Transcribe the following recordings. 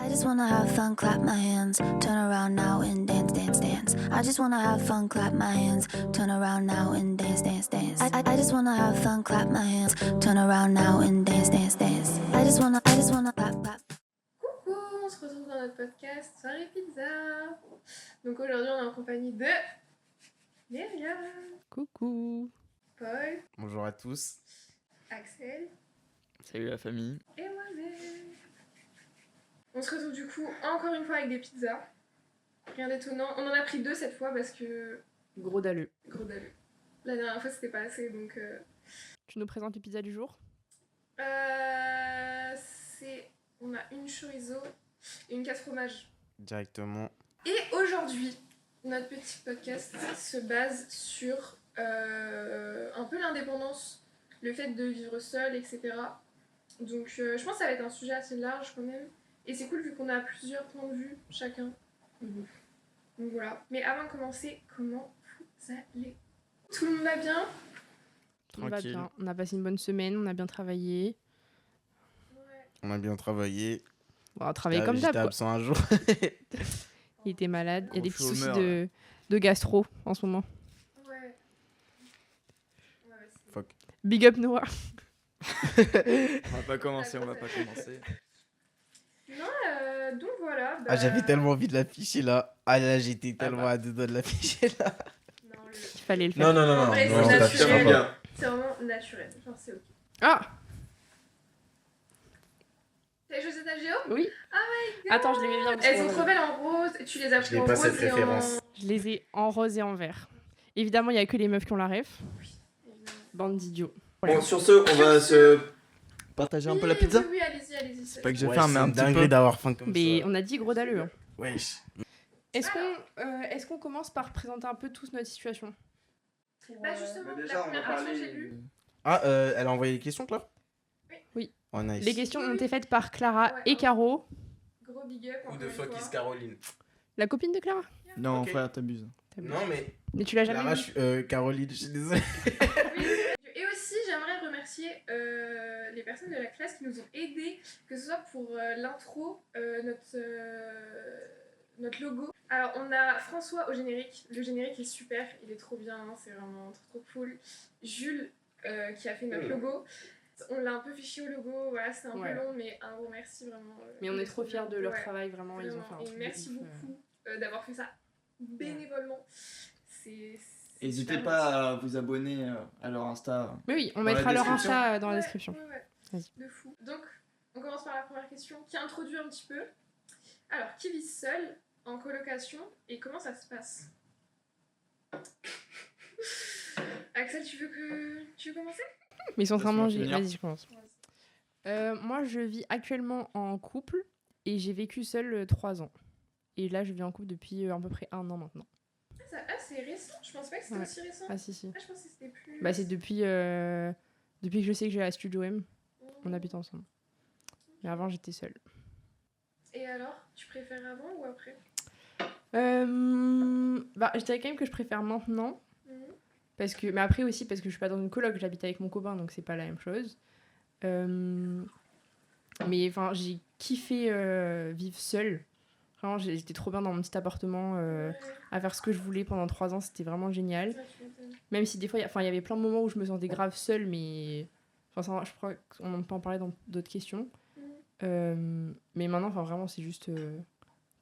I just wanna have fun, clap my hands, turn around now and dance, dance, dance. I just wanna have fun, clap my hands, turn around now and dance, dance, dance. I just wanna have fun, clap my hands, turn around now and dance, dance, dance. I just wanna clap, clap. Coucou, on se retrouve dans notre podcast Soirée Pizza. Donc aujourd'hui on est en compagnie de Myriam, Coucou. Paul, Bonjour à tous. Axel Salut la famille. et moi-même. On se retrouve du coup encore une fois avec des pizzas. Rien d'étonnant. On en a pris 2 cette fois parce que... Gros dalleux. Gros dalleux. La dernière fois c'était pas assez donc... Tu nous présentes les pizzas du jour ? On a une chorizo et une 4 fromages. Directement. Et aujourd'hui, notre petit podcast se base sur un peu l'indépendance, le fait de vivre seul, etc. Donc je pense que ça va être un sujet assez large quand même. Et c'est cool vu qu'on a plusieurs points de vue chacun. Donc voilà. Mais avant de commencer, comment vous allez ? Tout le monde va bien ? On va Tranquille. bien. On a passé une bonne semaine, on a bien travaillé. Ouais. On a bien travaillé. Bon, on a travaillé comme d'hab J'étais quoi. absent un jour. Il était malade. Il y a Gros des petits soucis chômeur, de gastro en ce moment. Ouais. C'est... Fuck. Big up Noah. On va pas commencer. Non, donc voilà. Ah, j'avais tellement envie de l'afficher là. Ah là, j'étais Ah tellement bah. à deux doigts de l'afficher là. Non, Il fallait le faire. Non, En vrai, c'est non, naturel. t'afficheras pas. C'est vraiment naturel. Genre, c'est ok. Ah T'as joué à Géo ? oui. Ah my god. Attends, je les mets bien. parce Elles que- sont trop belles en rose. Tu les as Je pris n'ai en pas rose cette et référence. Je les ai en rose et en vert. Évidemment, il y a que les meufs qui ont la ref. Bande d'idiots. Bon, sur ce, on va se partager un peu la pizza. Oui, allez-y. C'est pas que j'ai Ouais, faim, c'est mais un une petit dinguerie peu. d'avoir faim comme Mais ça. on a dit gros dalleux. Hein. Wesh. Est-ce qu'on commence par présenter un peu tous notre situation ? Bah justement, la première question j'ai lu. Ah, elle a envoyé les questions, Claire ? Oui. Oh, nice. Les questions Oui. ont été faites par Clara Ouais, et hein. Caro. Gros big up. Who encore the une fuck fois. is Caroline ? La copine de Clara. Non, Ok. frère, t'abuses. Non, mais. Mais tu l'as jamais Clara, vu. Caroline, je suis désolé. Oui. Et aussi, j'aimerais remercier les personnes de la classe qui nous ont aidés, que ce soit pour l'intro, notre logo. Alors, on a François au générique. Le générique est super, il est trop bien, hein, c'est vraiment trop cool. Jules qui a fait notre logo. On l'a un peu fait chier au logo, voilà, c'était un Ouais. peu long, mais un gros merci vraiment. Mais on est trop fiers de leur Ouais, travail, vraiment. Ils ont vraiment. fait un Et truc de merci ouf, beaucoup d'avoir fait ça bénévolement. C'est N'hésitez super pas à vous abonner à leur Insta. Mais oui, on Dans la mettra leur description. Insta dans la Ouais, description. ouais. Vas-y. De fou. Donc, on commence par la première question qui introduit un petit peu. Alors, qui vit seul en colocation et comment ça se passe ? Axel, tu veux commencer ? Mais ils sont en train de Laisse-moi manger. finir. Vas-y, je commence. Moi, je vis actuellement en couple et j'ai vécu seule 3 ans. Et là, je vis en couple depuis à peu près 1 an maintenant. C'est récent. Je pense pas que c'était Ouais. aussi récent. Ah si, si. Je pensais que c'était plus... Bah, c'est depuis que je sais que j'ai la Studio M, on habite ensemble. Mais avant, j'étais seule. Et alors, tu préfères avant ou après ? Bah, je dirais quand même que je préfère maintenant. Mhm. Mais après aussi, parce que je suis pas dans une coloc, j'habite avec mon copain, donc c'est pas la même chose. Mais enfin, j'ai kiffé vivre seule. Vraiment, j'étais trop bien dans mon petit appartement à faire ce que je voulais pendant 3 ans, c'était vraiment génial. Ça, tu m'étonnes. Même si des fois, il y avait plein de moments où je me sentais grave seule, mais enfin, ça, je crois qu'on peut en parler dans d'autres questions. Mais maintenant, enfin, vraiment, c'est juste...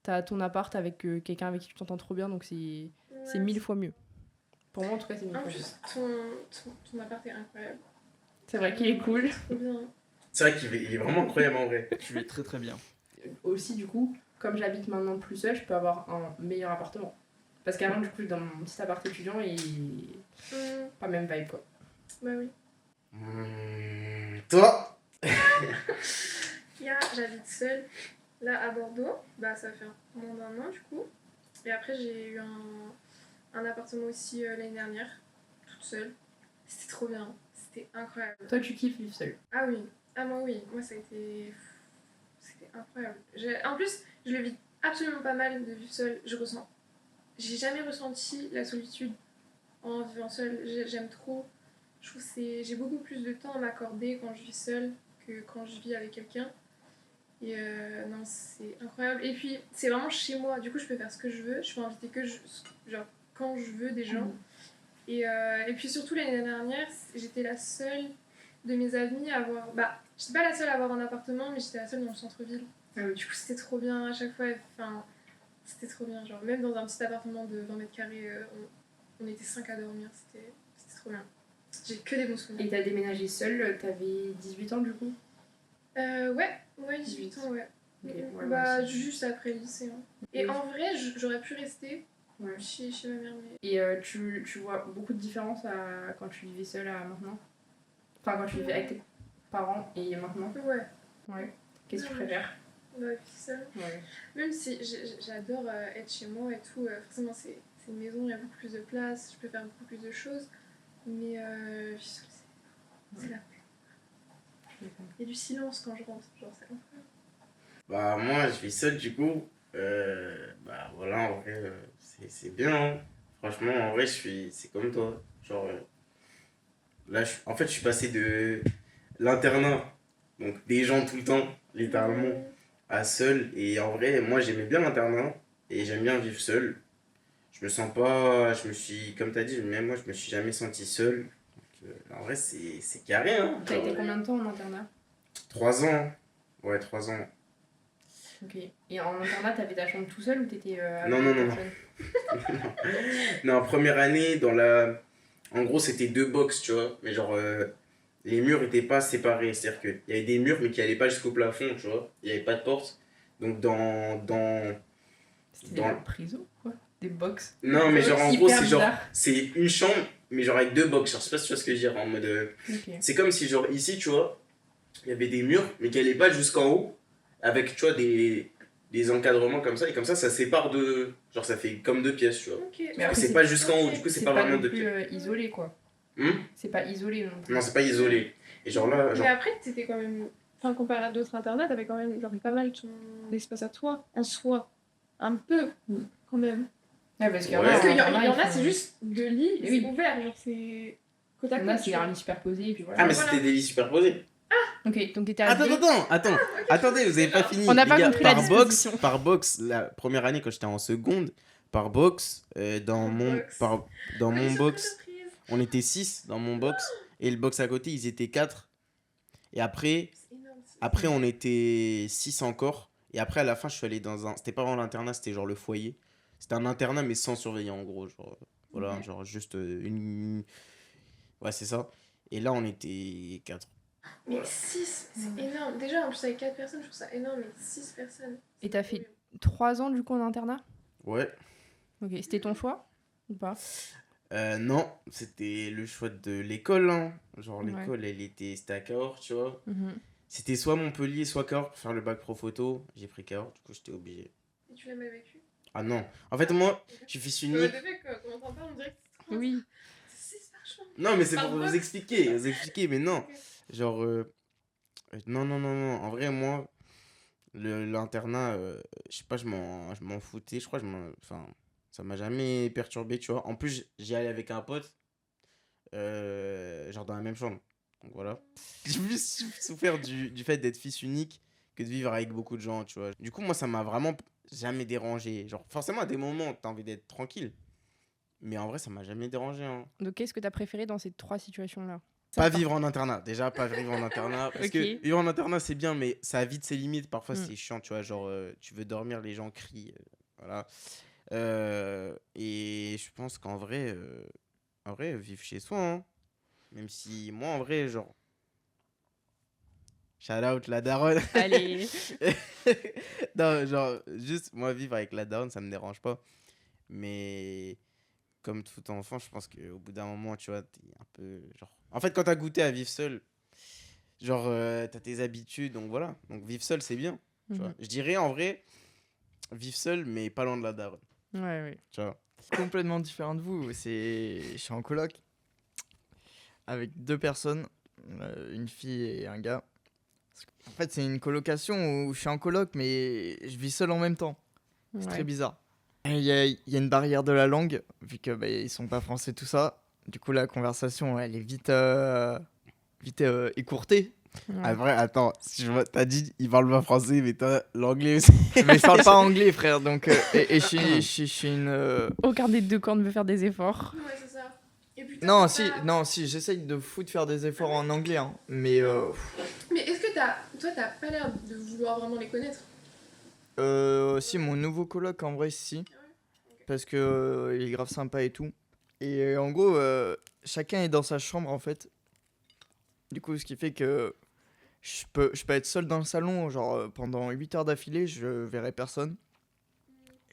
t'as ton appart avec quelqu'un avec qui tu t'entends trop bien, donc c'est Ouais, 1000 fois mieux. Pour moi, en tout cas, c'est 1000 En fois mieux. plus, ton appart est incroyable. C'est vrai qu'il est cool. Trop bien. C'est vrai qu'il est vraiment incroyable en vrai. Tu vis très très bien. Aussi, du coup, comme j'habite maintenant plus seule, je peux avoir un meilleur appartement. Parce qu'avant, du coup, dans mon petit appart étudiant, et pas même vibe, quoi. Bah oui. Toi ? J'habite seule, là, à Bordeaux. Bah, ça fait moins d'1 an, du coup. Et après, j'ai eu un appartement aussi l'année dernière, toute seule. C'était trop bien. C'était incroyable. Toi, tu kiffes vivre seule. Ah oui. Ah moi, oui. Moi, ça a été... C'était incroyable. En plus, je le vis absolument pas mal de vivre seule. J'ai jamais ressenti la solitude en vivant seule. J'aime trop. Je trouve que j'ai beaucoup plus de temps à m'accorder quand je vis seule que quand je vis avec quelqu'un. Et non, c'est incroyable. Et puis, c'est vraiment chez moi. Du coup, je peux faire ce que je veux. Je peux inviter genre, quand je veux des gens. Et puis surtout, l'année dernière, j'étais la seule de mes amis à avoir... Bah, j'étais pas la seule à avoir un appartement, mais j'étais la seule dans le centre-ville. Du coup, c'était trop bien à chaque fois. Enfin, c'était trop bien. Genre, même dans un petit appartement de 20 mètres carrés, on était 5 à dormir. C'était trop bien. J'ai que des bons souvenirs. Et t'as déménagé seule, t'avais 18 ans du coup? Ouais, 18 ans, ouais. Ok, ouais, Bah, moi aussi. juste après le lycée. Hein. Et Oui. en vrai, j'aurais pu rester Ouais. chez ma mère. Mais... Et tu vois beaucoup de différence quand tu vivais seule à maintenant? Enfin, quand tu vivais avec tes parents et maintenant? Ouais, Ouais. Qu'est-ce que tu Ouais. préfères? bah, puis seule. Ouais. Même si j'adore être chez moi et tout, forcément c'est une maison, il y a beaucoup plus de place, je peux faire beaucoup plus de choses. Mais vivre seule, c'est la paix. Il y a du silence quand je rentre, genre c'est incroyable. Bah, moi, je vis seul, du coup. Bah, voilà, en vrai, c'est bien. Hein. Franchement, en vrai, c'est comme toi. Genre, là, en fait, je suis passé de l'internat, donc des gens tout le temps, littéralement, à seul. Et en vrai, moi, j'aimais bien l'internat et j'aime bien vivre seul. Je me sens pas, comme t'as dit, même moi, je me suis jamais senti seul. Donc, en vrai, c'est carré, hein. T'as été combien de temps en internat? 3 ans. Ouais, 3 ans. Ok. Et en internat, t'avais ta chambre tout seul ou t'étais avec Non, non, non, personne? Non, première année, en gros, c'était 2 box, tu vois. Mais genre, les murs étaient pas séparés. C'est-à-dire qu'il y avait des murs, mais qui allaient pas jusqu'au plafond, tu vois. Il y avait pas de porte. Donc, C'était dans... des prisons, quoi? Des box? Non, mais genre, en Hyper gros, bizarre. c'est une chambre, mais genre avec 2 box. Genre, je sais pas si tu vois ce que je veux dire. En mode, Ok. c'est comme si, genre, ici, tu vois, il y avait des murs, mais qui allaient pas jusqu'en haut. Avec, tu vois, des encadrements comme ça. Et comme ça sépare de... Genre, ça fait comme 2 pièces, tu vois. Ok. Mais après, C'est pas jusqu'en haut, du coup, c'est pas vraiment non 2 plus pièces. isolé, quoi. Hum C'est pas isolé non plus. Non, c'est pas isolé. Et genre là, genre... Mais après, t'étais quand même. Enfin, comparé à d'autres internats, t'avais quand même genre, pas mal ton espace à toi, en soi. Un peu, quand même. Ouais, parce qu'il y en Ouais. a, Parce qu'il y en internat, ils a, font- c'est juste deux lits, Mais c'est oui. ouvert, genre c'est. Côte à Il y en a, côte. c'est tu un vois. lit superposé, et puis voilà. Ah, mais Voilà. c'était des lits superposés. Ok, donc t'étais à deux. Attendez, vous avez pas fini. On n'a les pas gars, compris la par box, disposition. par box, la première année quand j'étais en seconde, par box, dans mon box, on était 6 dans mon box, et le box à côté, ils étaient 4. Et après, C'est énorme. on était 6 encore. Et après, à la fin, je suis allé dans un... C'était pas vraiment l'internat, c'était genre le foyer. C'était un internat, mais sans surveillant, en gros. Genre, voilà, Ok. genre juste une... Ouais, c'est ça. Et là, on était 4. Mais 6, c'est énorme. Déjà, en plus, avec 4 personnes, je trouve ça énorme, mais 6 personnes. Et t'as fait 3 ans du coup en internat? Ouais. Ok, c'était ton choix ou pas? Non, c'était le choix de l'école, hein. Genre, Ouais. l'école, c'était à Cahors, tu vois. Mhm. C'était soit Montpellier, soit Cahors pour faire le bac pro photo. J'ai pris Cahors, du coup, j'étais obligé. Et tu l'as mal vécu? Ah non. En fait, moi, je suis fils unique. Comment t'en parles, on dirait que c'est trop. Oui. C'est 6 par chambre. Non, mais c'est Par pour vous box. expliquer, mais non. Ok. Genre, non. En vrai, moi, l'internat, je sais pas, je m'en foutais. Je crois, enfin, ça m'a jamais perturbé, tu vois. En plus, j'y allais avec un pote, genre dans la même chambre. Donc voilà. J'ai plus souffert du fait d'être fils unique que de vivre avec beaucoup de gens, tu vois. Du coup, moi, ça m'a vraiment jamais dérangé. Genre, forcément, à des moments, t'as envie d'être tranquille. Mais en vrai, ça m'a jamais dérangé, hein. Donc qu'est-ce que t'as préféré dans ces 3 situations-là? Pas vivre en internat, déjà pas vivre en internat. Parce Ok. que vivre en internat c'est bien, mais ça a vite ses limites. Parfois Mm. c'est chiant, tu vois. Genre, tu veux dormir, les gens crient. Voilà. Et je pense qu'en vrai, vivre chez soi, hein. Même si moi, en vrai, genre. Shout out la daronne. Allez. Non, genre, juste moi, vivre avec la daronne, ça me dérange pas. Mais. Comme tout enfant, je pense qu'au bout d'un moment, tu vois, t'es un peu genre... En fait, quand t'as goûté à vivre seul, genre, t'as tes habitudes, donc voilà. Donc vivre seul, c'est bien, tu vois. Mhm. Je dirais, en vrai, vivre seul, mais pas loin de la daronne, Ouais. tu vois. Complètement différent de vous. Je suis en coloc avec 2 personnes, une fille et un gars. En fait, c'est une colocation où je suis en coloc, mais je vis seul en même temps. C'est Ouais. très bizarre. Il y a une barrière de la langue, vu que ils sont pas français, tout ça. Du coup, la conversation, elle est vite écourtée. Ouais. Après, attends, si je vois, t'as dit il parle pas français, mais t'as l'anglais aussi. Mais je parle pas anglais, frère, donc. Et je suis une. Aucun des deux camps ne veut faire des efforts. Ouais, c'est ça. Et puis, toi, Non, t'es si, pas- non, si, j'essaye de fou de faire des efforts en anglais, hein. Mais. Mais est-ce que toi, t'as pas l'air de vouloir vraiment les connaître? Si, mon nouveau coloc, en vrai, si. Parce que il est grave sympa et tout. Et en gros, chacun est dans sa chambre, en fait. Du coup, ce qui fait que je peux être seul dans le salon, genre pendant 8 heures d'affilée, je verrai personne.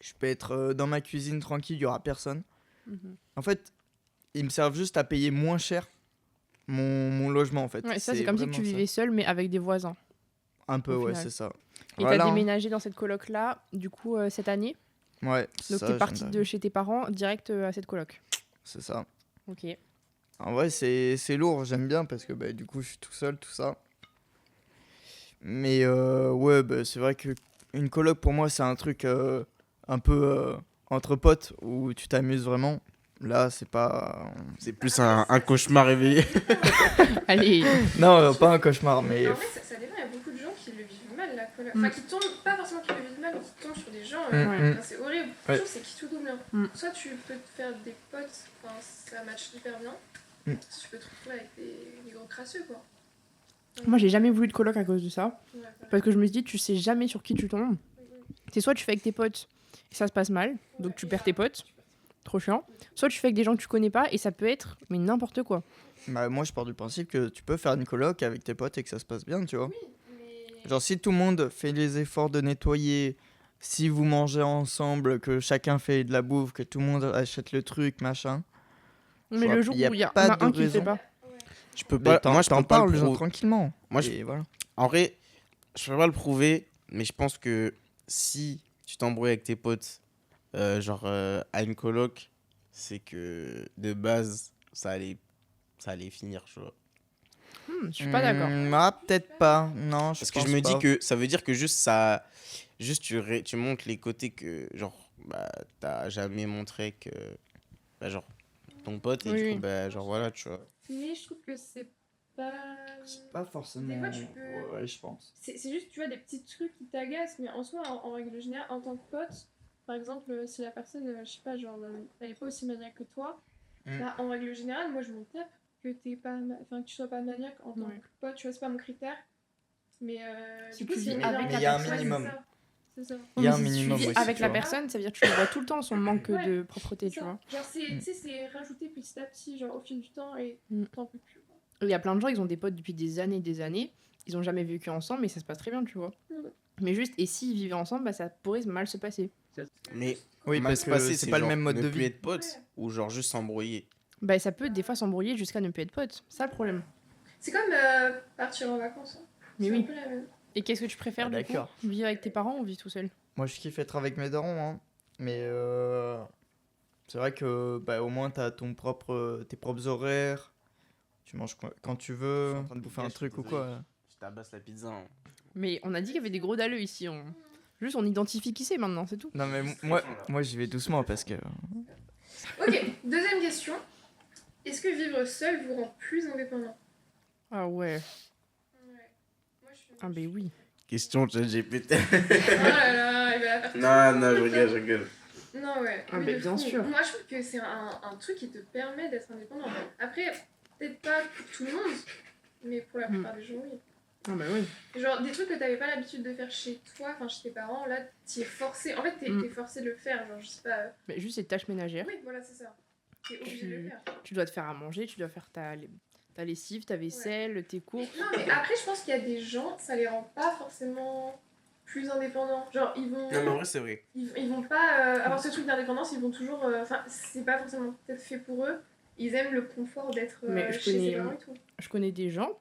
Je peux être dans ma cuisine tranquille, il y aura personne. En fait, ils me servent juste à payer moins cher mon logement, en fait. Ouais, ça, c'est comme si vraiment tu vivais seul, mais avec des voisins. Un peu, au ouais, final. c'est ça. Et Voilà, t'as hein. déménagé dans cette coloc-là, du coup, cette année. Ouais, Donc ça, t'es je parti viens de chez tes parents direct à cette coloc. C'est ça. Ok. En vrai, c'est lourd, j'aime bien parce que bah, du coup, je suis tout seul, tout ça. Mais ouais, bah, c'est vrai que une coloc pour moi, c'est un truc un peu entre potes où tu t'amuses vraiment. Là, c'est pas. C'est plus un cauchemar réveillé. Allez. Non, pas un cauchemar, mais. En fait, ça dépend, il y a beaucoup de gens qui le vivent mal, la coloc. Enfin, qui tombent, pas forcément qui le vivent mal, mais qui tombent sur des gens. Enfin, c'est horrible. Je Ouais. trouve que c'est qui tout double. Hein. Mm. Soit tu peux te faire des potes, enfin, ça match hyper bien. Soit tu peux te retrouver avec des gros crasseux, quoi. Moi, j'ai jamais voulu de coloc à cause de ça. Ouais, voilà. Parce que je me suis dit, tu sais jamais sur qui tu tombes. C'est soit tu fais avec tes potes et ça se passe mal, donc tu perds tes potes. Trop chiant. Soit tu fais avec des gens que tu connais pas et ça peut être mais n'importe quoi. Bah, moi, je pars du principe que tu peux faire une coloc avec tes potes et que ça se passe bien, tu vois. Mais... Genre, si tout le monde fait les efforts de nettoyer, si vous mangez ensemble, que chacun fait de la bouffe, que tout le monde achète le truc, machin. Mais vois, le jour où y a il y en pas a de un qui le fait raison. pas. Je peux Bah, pas. Moi, je t'en peux pas parles le genre, prouver. tranquillement. Moi, Et voilà. En vrai, je peux pas le prouver, mais je pense que si tu t'embrouilles avec tes potes, à une coloc, c'est que de base, ça allait finir, tu vois. Je suis pas d'accord. Ah, peut-être pas. Non, je Parce que pense je me dis pas. que ça veut dire que juste tu montres les côtés que, genre, bah, t'as jamais montré que, bah, genre, ton pote, et Oui, du oui. coup, bah, genre, voilà, tu vois. Mais je trouve que c'est pas... Pas forcément. Des fois, tu peux- Ouais, je pense. C'est juste, tu vois, des petits trucs qui t'agacent, mais en soi, en règle générale, en tant que pote, par exemple, si la personne, je sais pas, genre, elle est pas aussi maniaque que toi, bah, en règle générale, moi, je m'en tape que que tu sois pas maniaque en tant Ouais. que pote, tu vois, c'est pas mon critère. Mais Si du coup, tu c'est vis une avec meilleure la il y a un personne, minimum. c'est ça. C'est ça. Il y a Mais un si minimum tu vis aussi, avec tu la vois. personne, ça veut dire que tu le vois tout le temps son manque Ouais. de propreté, C'est tu ça. vois. Genre, tu sais, c'est rajouté petit à petit, genre, au fil du temps, et Mm. t'en peux plus. Quoi. Il y a plein de gens, ils ont des potes depuis des années, ils ont jamais vécu ensemble, mais ça se passe très bien, tu vois. Mm. Mais juste, et s'ils vivaient ensemble, bah ça pourrait mal se passer. Mais Oui, mal parce se que passer, c'est pas le genre même mode ne de plus vie. être pote, Ouais. ou genre juste s'embrouiller. Bah ça peut des fois s'embrouiller jusqu'à ne plus être pote. C'est ça le problème. C'est comme partir en vacances. Hein. Mais C'est oui. un peu la même. Et qu'est-ce que tu préfères Ah, du coup d'accord. Vivre avec tes parents ou vivre tout seul? Moi, je kiffe être avec mes darons, hein. Mais c'est vrai que bah, au moins, t'as tes propres horaires. Tu manges quand tu veux. En train de bouffer un truc ou quoi. Je tabasse la pizza. Hein. Mais on a dit qu'il y avait des gros dalleux ici. Juste on identifie qui c'est maintenant, c'est tout. Non, mais moi j'y vais doucement parce que. Ok, deuxième question. Est-ce que vivre seul vous rend plus indépendant? Ah ouais. Ouais. Moi, je suis... Ah ben oui. Question ChatGPT. Oh là là, il va la faire Non, je rigole. Non, ouais. Ah, oui, mais de bien fou. sûr. Moi, je trouve que c'est un truc qui te permet d'être indépendant. Après, peut-être pas pour tout le monde, mais pour la plupart des gens, oui. Ah ben oui. Genre, des trucs que t'avais pas l'habitude de faire chez toi, enfin chez tes parents, là, t'y es forcé. En fait, t'es forcé de le faire. Genre, je sais pas. Mais juste ces tâches ménagères. Oui, voilà, c'est ça. T'es obligé de le faire. Tu dois te faire à manger, tu dois faire ta lessive, ta vaisselle, tes courses. Non, mais après, je pense qu'il y a des gens, ça les rend pas forcément plus indépendants. Genre, ils vont. Non, mais en vrai, c'est vrai. Ils vont pas avoir ce truc d'indépendance, ils vont toujours. Enfin, c'est pas forcément peut-être fait pour eux. Ils aiment le confort d'être Mais je chez connais- ses parents et tout. Je connais des gens,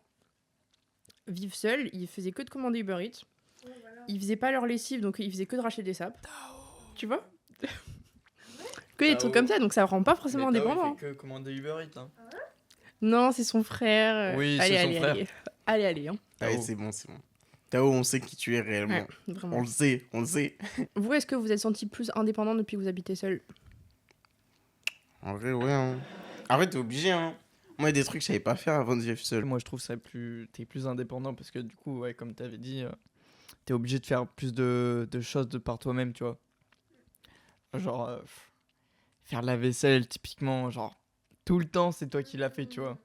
vivent seuls, ils faisaient que de commander Uber Eats. Ouais, voilà. Ils faisaient pas leur lessive, donc ils faisaient que de racheter des sapes. Tu vois Que des trucs comme ça, donc ça rend pas forcément indépendant. Il fait que commander Uber Eats. Hein. Non, c'est son frère. Oui, allez, c'est son allez, frère. allez. Hein. Allez, Tao. c'est bon. Tao, on sait qui tu es réellement. Ouais, vraiment. On le sait. Vous, est-ce que vous êtes senti plus indépendant depuis que vous habitez seul? En vrai, ouais. Hein. En vrai, t'es obligé. Hein. Moi, il y a des trucs que je savais pas faire avant de vivre seul. Moi, je trouve ça t'es plus indépendant parce que du coup, ouais, comme t'avais dit, t'es obligé de faire plus de choses de par toi-même, tu vois. Genre, faire la vaisselle, typiquement, genre, tout le temps, c'est toi qui l'as fait, tu vois.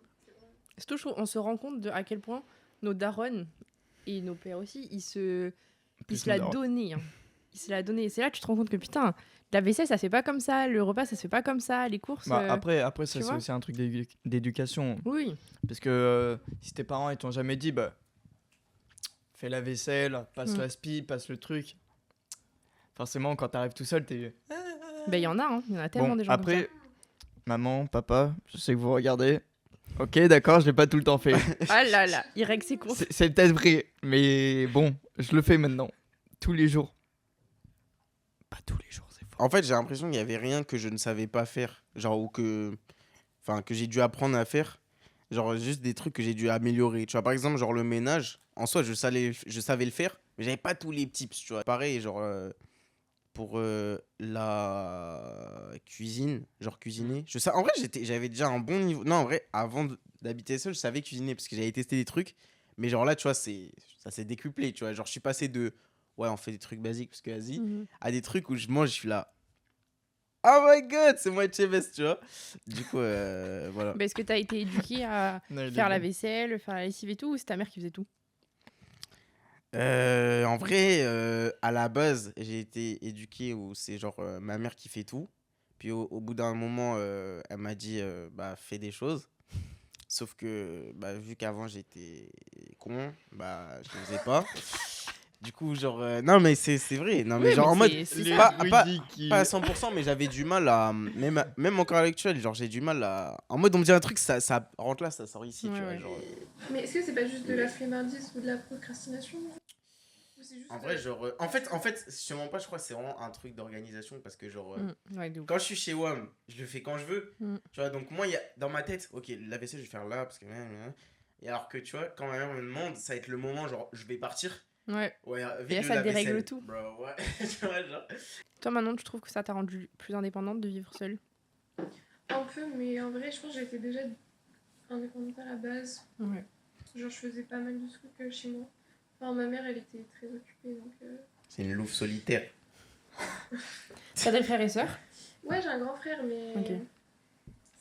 Surtout, je trouve, on se rend compte de à quel point nos darons et nos pères aussi, ils se Plus la nos darons. donnaient. Hein. Ils se la donnaient. Et c'est là que tu te rends compte que putain, la vaisselle, ça se fait pas comme ça. Le repas, ça se fait pas comme ça. Les courses. Bah, après, ça, tu c'est vois aussi un truc d'éducation. Oui. Parce que si tes parents, ils t'ont jamais dit, bah, fais la vaisselle, passe la spi, passe le truc. Forcément, quand t'arrives tout seul, t'es... Ben, il y en a, hein. Il y en a tellement Bon, des gens comme après, maman, papa, je sais que vous regardez. Ok, d'accord, je l'ai pas tout le temps fait. ça. Ah là là, il règle ses comptes. C'est peut-être vrai, mais bon, je le fais maintenant. Tous les jours. Pas tous les jours, c'est fort. En fait, j'ai l'impression qu'il y avait rien que je ne savais pas faire. Genre, ou que. Enfin, que j'ai dû apprendre à faire. Genre, juste des trucs que j'ai dû améliorer. Tu vois, par exemple, genre le ménage, en soi, je savais le faire, mais j'avais pas tous les tips, tu vois. Pareil, genre, pour la cuisine, genre cuisiner. En vrai, j'avais déjà un bon niveau. Non, en vrai, d'habiter seul, je savais cuisiner parce que j'avais testé des trucs. Mais genre là, tu vois, ça s'est décuplé, tu vois. Genre, je suis passé de, ouais, on fait des trucs basiques parce que vas-y, Mhm. à des trucs où je mange, je suis là. Oh my god, c'est moi Chebes, tu vois. Du coup, voilà. Ben, est-ce que t'as été éduqué à Non, il est faire la bon. vaisselle, faire la lessive et tout, ou c'est ta mère qui faisait tout? En vrai, à la base, j'ai été éduqué où c'est genre ma mère qui fait tout. Puis au bout d'un moment, elle m'a dit bah fais des choses. Sauf que bah, vu qu'avant j'étais con, bah je ne faisais pas. Du coup, genre non mais c'est vrai, non mais Oui, genre mais en mode c'est Les ça. pas à 100%, mais j'avais du mal à même encore à l'actuel, genre j'ai du mal à en mode on me dit un truc ça rentre là, ça sort ici, tu Ouais, vois, ouais. genre. Mais est-ce que c'est pas juste de la flemmardise ou de la procrastination? Ou c'est juste En vrai, genre. En fait, je te mens pas, je crois que c'est vraiment un truc d'organisation parce que, genre. Ouais, de ouf. Quand je suis chez WAM, je le fais quand je veux. Mm. Tu vois, donc moi, il y a, dans ma tête, ok, la vaisselle, je vais faire là parce que. Et alors que, tu vois, quand ma mère me demande, ça va être le moment, genre, je vais partir. Ouais. Ouais, Et là, vite ça le dérègle lave-vaisselle. tout. Bro, ouais. Tu vois, genre. Toi, maintenant, tu trouves que ça t'a rendu plus indépendante de vivre seule? un peu, mais en vrai, je pense que j'étais déjà indépendante à la base. Ouais. Genre, je faisais pas mal de trucs chez moi. Enfin, ma mère, elle était très occupée, donc... C'est une louve solitaire. T'as des frères et sœurs Ouais, j'ai un grand frère, mais... Ok.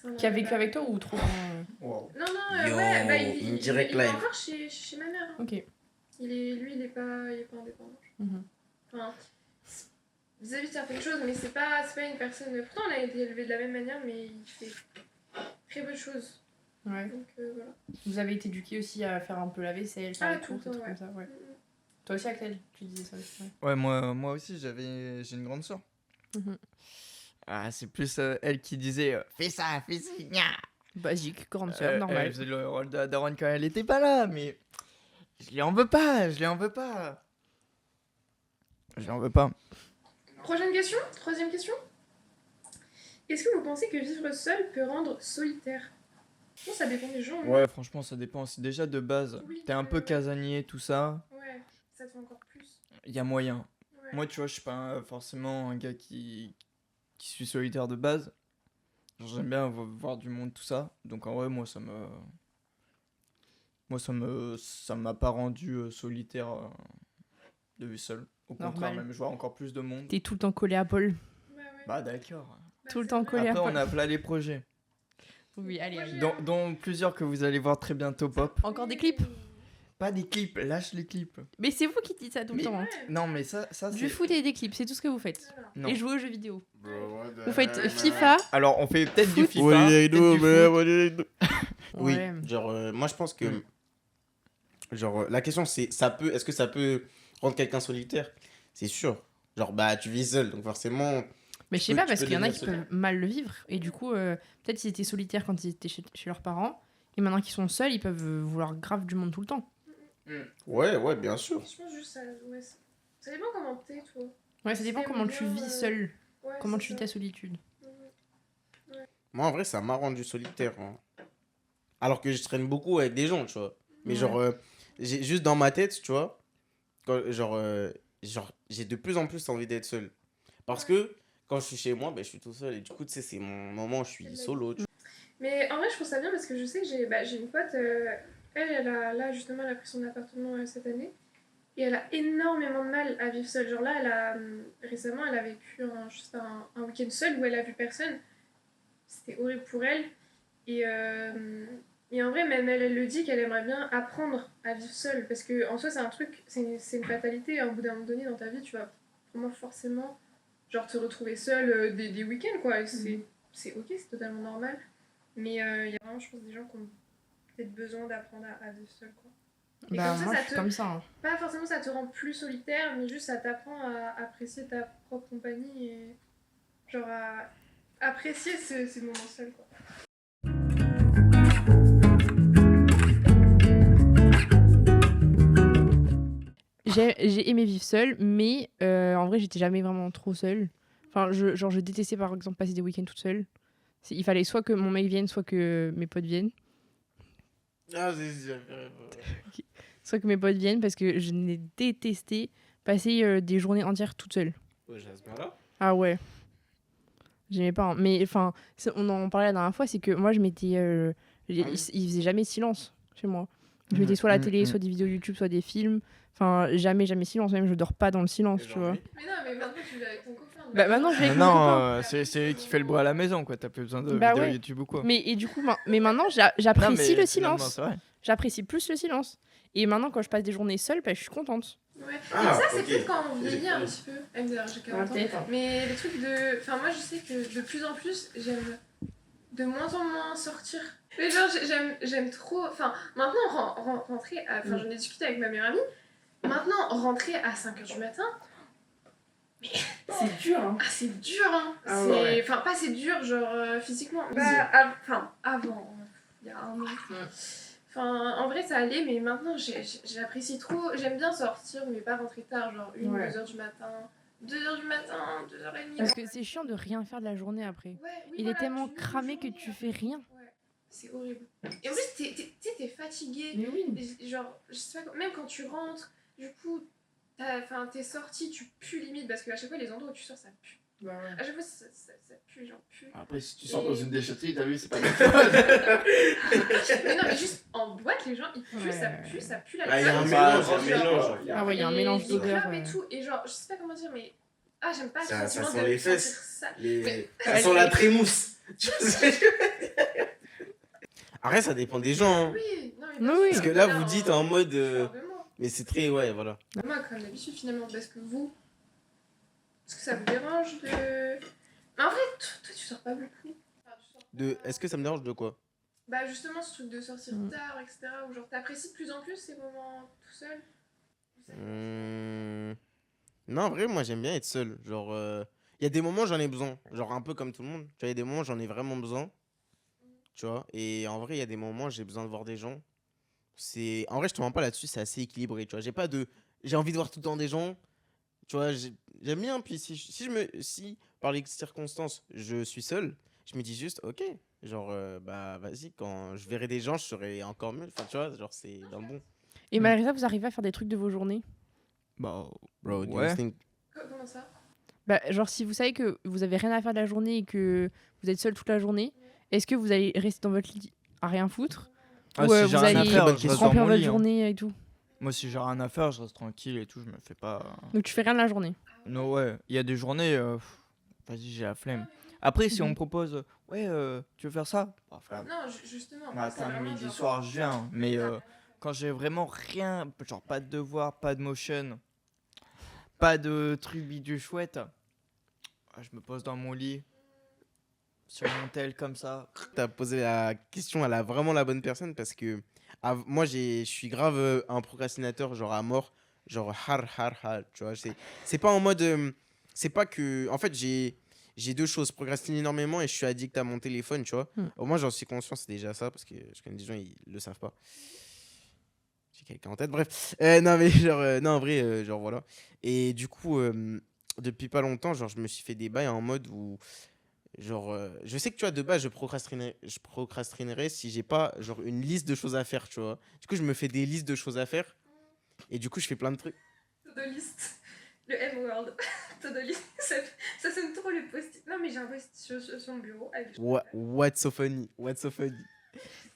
ça en qui a avait vécu pas. avec toi ou trop loin Wow. Non, non, Yo, ouais, bah, une direct il est live. encore chez ma mère. Hein. Ok. Lui, il est pas indépendant. Mhm. Enfin, vis-à-vis de certaines choses, mais c'est pas une personne... Pourtant, on a été élevé de la même manière, mais il fait très peu de choses. Ouais. Donc, voilà. Vous avez été éduqués aussi à faire un peu la vaisselle, faire Ah, les tout courses, le des temps, trucs comme ça, ouais. Mm. Toi aussi, Axel, tu disais ça aussi. Ouais. Ouais, moi aussi, j'ai une grande sœur. Mhm. Ah, c'est plus elle qui disait fais ça, gna. Basique, grande sœur, normal. Elle faisait le rôle de la daronne quand elle était pas là, mais je lui en veux pas, je lui en veux pas. Je lui en veux pas. Prochaine question, troisième question. Est-ce que vous pensez que vivre seul peut rendre solitaire? Je pense que ça dépend des gens. mais- Ouais, franchement, ça dépend. Si déjà de base, Oui, t'es un peu ouais. casanier, tout ça, Ouais, ça te fait encore plus. il y a moyen. Ouais. Moi, tu vois, je suis pas forcément un gars qui suis solitaire de base. Genre, j'aime bien voir du monde, tout ça. Donc, en vrai, ça m'a pas rendu solitaire de vivre seul. Au contraire, Normal. même, je vois encore plus de monde. T'es tout le temps collé à Paul. Ouais, ouais. Bah, d'accord. Bah, tout le c'est temps vrai. collé à Après, Paul. on a plein les projets. Oui, allez, allez. Dont plusieurs que vous allez voir très bientôt pop. Encore des clips? Pas des clips, lâche les clips. Mais c'est vous qui dites ça tout le Mais- temps. Hein. Ouais. Non, mais ça Du c'est. foot et des clips, c'est tout ce que vous faites. Voilà. Non. Et jouer aux jeux vidéo. Bro, what the Vous faites hell, FIFA. Alors, on fait peut-être du Foot. FIFA. What did I peut-être do, du man? foot. What did I do? Oui, Ouais. genre, moi je pense que. Mm. Genre, la question c'est est-ce que ça peut rendre quelqu'un solitaire? C'est sûr. Genre, bah, tu vis seul, donc forcément. Mais je sais peux- pas, tu parce peux qu'il y en a devenir qui solitaire. peuvent mal le vivre. Et du coup, peut-être qu'ils étaient solitaires quand ils étaient chez leurs parents. Et maintenant qu'ils sont seuls, ils peuvent vouloir grave du monde tout le temps. Ouais, bien sûr. Je pense juste ça. Ouais, ça dépend comment t'es, toi. Ouais, ça dépend T'aimes comment tu bien, vis seul. Ouais, Comment c'est tu vis ça. ta solitude. Moi, en vrai, ça m'a rendu solitaire. Hein. Alors que je traîne beaucoup avec des gens, tu vois. Mais Ouais. genre, j'ai juste dans ma tête, tu vois, genre j'ai de plus en plus envie d'être seul. Parce que quand je suis chez moi, ben, je suis tout seul. Et du coup, tu sais, c'est mon moment où je suis solo. Tu Mais en vrai, je trouve ça bien parce que je sais que j'ai une pote, là justement, elle a pris son appartement cette année. Et elle a énormément de mal à vivre seule. Genre là, récemment, elle a vécu juste un week-end seul où elle a vu personne. C'était horrible pour elle. Et, et en vrai, même elle le dit qu'elle aimerait bien apprendre à vivre seule. Parce que en soi, c'est un truc, c'est une fatalité. Au bout d'un moment donné dans ta vie, tu vas vraiment forcément genre, te retrouver seule des week-ends, quoi. Et c'est ok, c'est totalement normal. Mais il y a vraiment, je pense, des gens qui ont peut-être besoin d'apprendre à vivre seule, quoi. Et Bah, comme ça, moi, ça je suis te- comme ça. Hein. Pas forcément ça te rend plus solitaire, mais juste ça t'apprend à apprécier ta propre compagnie et genre à apprécier ces moments seuls, quoi. J'ai aimé vivre seule, mais en vrai, j'étais jamais vraiment trop seule. Enfin, je détestais par exemple passer des week-ends toute seule. Il fallait soit que mon mec vienne, soit que mes potes viennent. Ah, c'est. Soit que mes potes viennent parce que je n'ai détesté passer des journées entières toute seule. Ouais, j'ai à ce moment-là. Ah ouais. J'aimais pas. Hein. Mais enfin, on en parlait la dernière fois, c'est que moi, je m'étais. Il faisait jamais silence chez moi. Je mettais soit la télé, soit des vidéos YouTube, soit des films. Enfin, jamais silence. Même je dors pas dans le silence, tu vois. Mais non, mais maintenant tu vis avec ton copain. Bah maintenant, je vais avec mon copain. Non, c'est lui qui fait le bruit à la maison, quoi. T'as plus besoin de Bah vidéo ouais. YouTube ou quoi. Mais du coup, mais maintenant, j'apprécie le silence. C'est vrai. J'apprécie plus le silence. Et maintenant, quand je passe des journées seule, bah, je suis contente. Ouais. Ah, et ça, c'est ok. peut-être quand on vieillit un petit peu. MDR, j'ai 40 ans. Peut-être. Mais le truc de. Enfin, moi, je sais que de plus en plus, j'aime de moins en moins sortir. Mais genre, j'aime trop. Enfin, maintenant, rentrer. Enfin, j'en ai discuté avec ma meilleure amie. Maintenant, rentrer à 5h du matin. C'est dur, hein. Ah, c'est dur, hein. Ah C'est- ouais. Enfin, pas c'est dur, genre physiquement. Easy. Bah, enfin, avant. Il y a un an. Enfin, en vrai, ça allait, mais maintenant, j'apprécie trop. J'aime bien sortir, mais pas rentrer tard, genre 1 ou 2h du matin. 2h du matin, 2h30. Parce que c'est chiant de rien faire de la journée après. Ouais, oui, Il voilà, est tellement tu vis cramé une que journée tu après. fais rien. Ouais, c'est horrible. Et en plus, t'es fatigué. Mais oui. Genre, je sais pas, même quand tu rentres, du coup, t'es sorti, tu pues limite, parce qu'à chaque fois, les endroits où tu sors, ça pue. Bah ouais. À chaque fois, ça pue, genre pue. Après, si tu sors dans une déchetterie, t'as vu, c'est pas Mais non, mais juste en boîte, les gens, ils puent, Ouais. ça pue la Ah, il y a un clope. mélange. Ah ouais, il y a un Et mélange les d'odeurs. clopes et tout, et genre, je sais pas comment dire, mais. Ah, j'aime pas le Ça sentiment sent de les fesses. sentir ça. Les... Ça sent la trémousse. Tu vois ce que je veux dire? Après, ça dépend des gens. Hein. Oui, non, mais Oui, bien oui. sûr, Parce que là, mais vous dites en mode. moi. Mais c'est très. Ouais, voilà. Moi, comme d'habitude, finalement, parce que vous. Est-ce que ça vous dérange de. Mais en vrai, toi, tu sors pas beaucoup. Enfin, tu sors pas- Est-ce que ça me dérange de quoi? Bah, justement, ce truc de sortir Mm. tard, etc. Ou genre, t'apprécies de plus en plus ces moments tout seul. Non, en vrai, moi, j'aime bien être seul. Genre, il y a des moments, j'en ai besoin. Genre, un peu comme tout le monde. Tu vois, il y a des moments, j'en ai vraiment besoin. Tu vois, et en vrai, il y a des moments, j'ai besoin de voir des gens. En vrai, je te mens pas là-dessus, c'est assez équilibré. Tu vois, j'ai envie de voir tout le temps des gens. Tu vois, j'aime bien. Puis si par les circonstances, je suis seul, je me dis juste, ok. Genre, bah, vas-y, quand je verrai des gens, je serai encore mieux. Enfin, tu vois, genre, c'est dans le bon. Et malgré ça, vous arrivez à faire des trucs de vos journées? Bah, Bro, do you ouais. think- Comment ça? Bah, genre, si vous savez que vous avez rien à faire de la journée et que vous êtes seul toute la journée, est-ce que vous allez rester dans votre lit à rien foutre? Ah, Ou si vous j'ai rien à allez faire, bonne je reste question. dans remplir mon votre lit. Hein. journée et tout? Moi, si j'ai rien à faire, je reste tranquille et tout, je me fais pas. Donc tu fais rien de la journée? Non, ouais, il y a des journées, vas-y, j'ai la flemme. Après, si on me propose, ouais, tu veux faire ça? Bah, frère, Non, justement. c'est matin, vraiment midi, genre- soir, je viens. Mais quand j'ai vraiment rien, genre pas de devoir, pas de motion, pas de truc bidule chouette, je me pose dans mon lit, sur mon tel comme ça. T'as posé la question à vraiment la bonne personne parce que moi je suis grave un procrastinateur genre à mort, genre har, tu vois, c'est pas en mode c'est pas que en fait j'ai deux choses, procrastiner énormément et je suis addict à mon téléphone, tu vois. Au moins j'en suis conscient, c'est déjà ça parce que je connais des gens ils le savent pas. J'ai quelqu'un en tête, bref. Non mais genre non en vrai genre voilà. Et du coup depuis pas longtemps, genre je me suis fait des bails en mode où genre, je sais que tu vois, de base, je procrastinerais si j'ai pas genre une liste de choses à faire, tu vois. Du coup, je me fais des listes de choses à faire et du coup, je fais plein de trucs. To-do list. Le M-word. To-do list. Ça sonne trop trop le post-it. Non, mais j'ai un post-it sur mon bureau. Avec... What's so funny? What's so funny?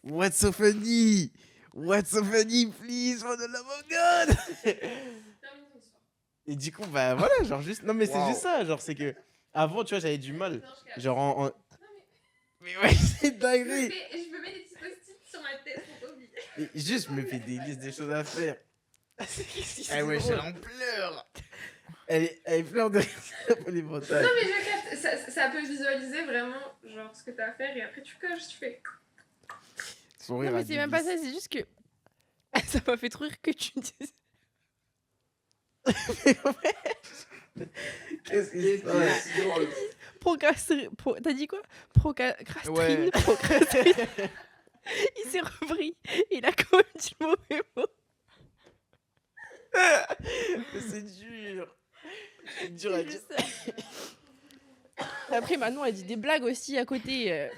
What's so funny? What's so funny, please, for the love of God? Termine ton histoire. Et du coup, bah voilà, genre juste. Non, mais c'est Wow. juste ça, genre, c'est que. Avant, tu vois, j'avais du mal. Non, je capte. Genre en. Non, mais Mais ouais, c'est je dinguerie! me mets des petits post-it sur ma tête pour pas oublier. Et juste, je me fais des listes des choses à faire. Ah ouais, elle en pleure. Elle pleure de rire pour les montagnes. Non, mais je capte. Ça peut visualiser vraiment, genre, ce que t'as à faire et après tu coches, tu fais. Son Non, rire mais a c'est des même pas listes. ça, c'est juste que. Ça m'a fait trop rire que tu dises. Qu'est-ce qui se passe? T'as dit quoi? Procrastine. Ouais. Procrastine. Il s'est repris. Il a quand même dit le mauvais mot. Mais c'est dur. C'est dur à C'est dire. juste ça. Après, Manon, elle dit des blagues aussi à côté.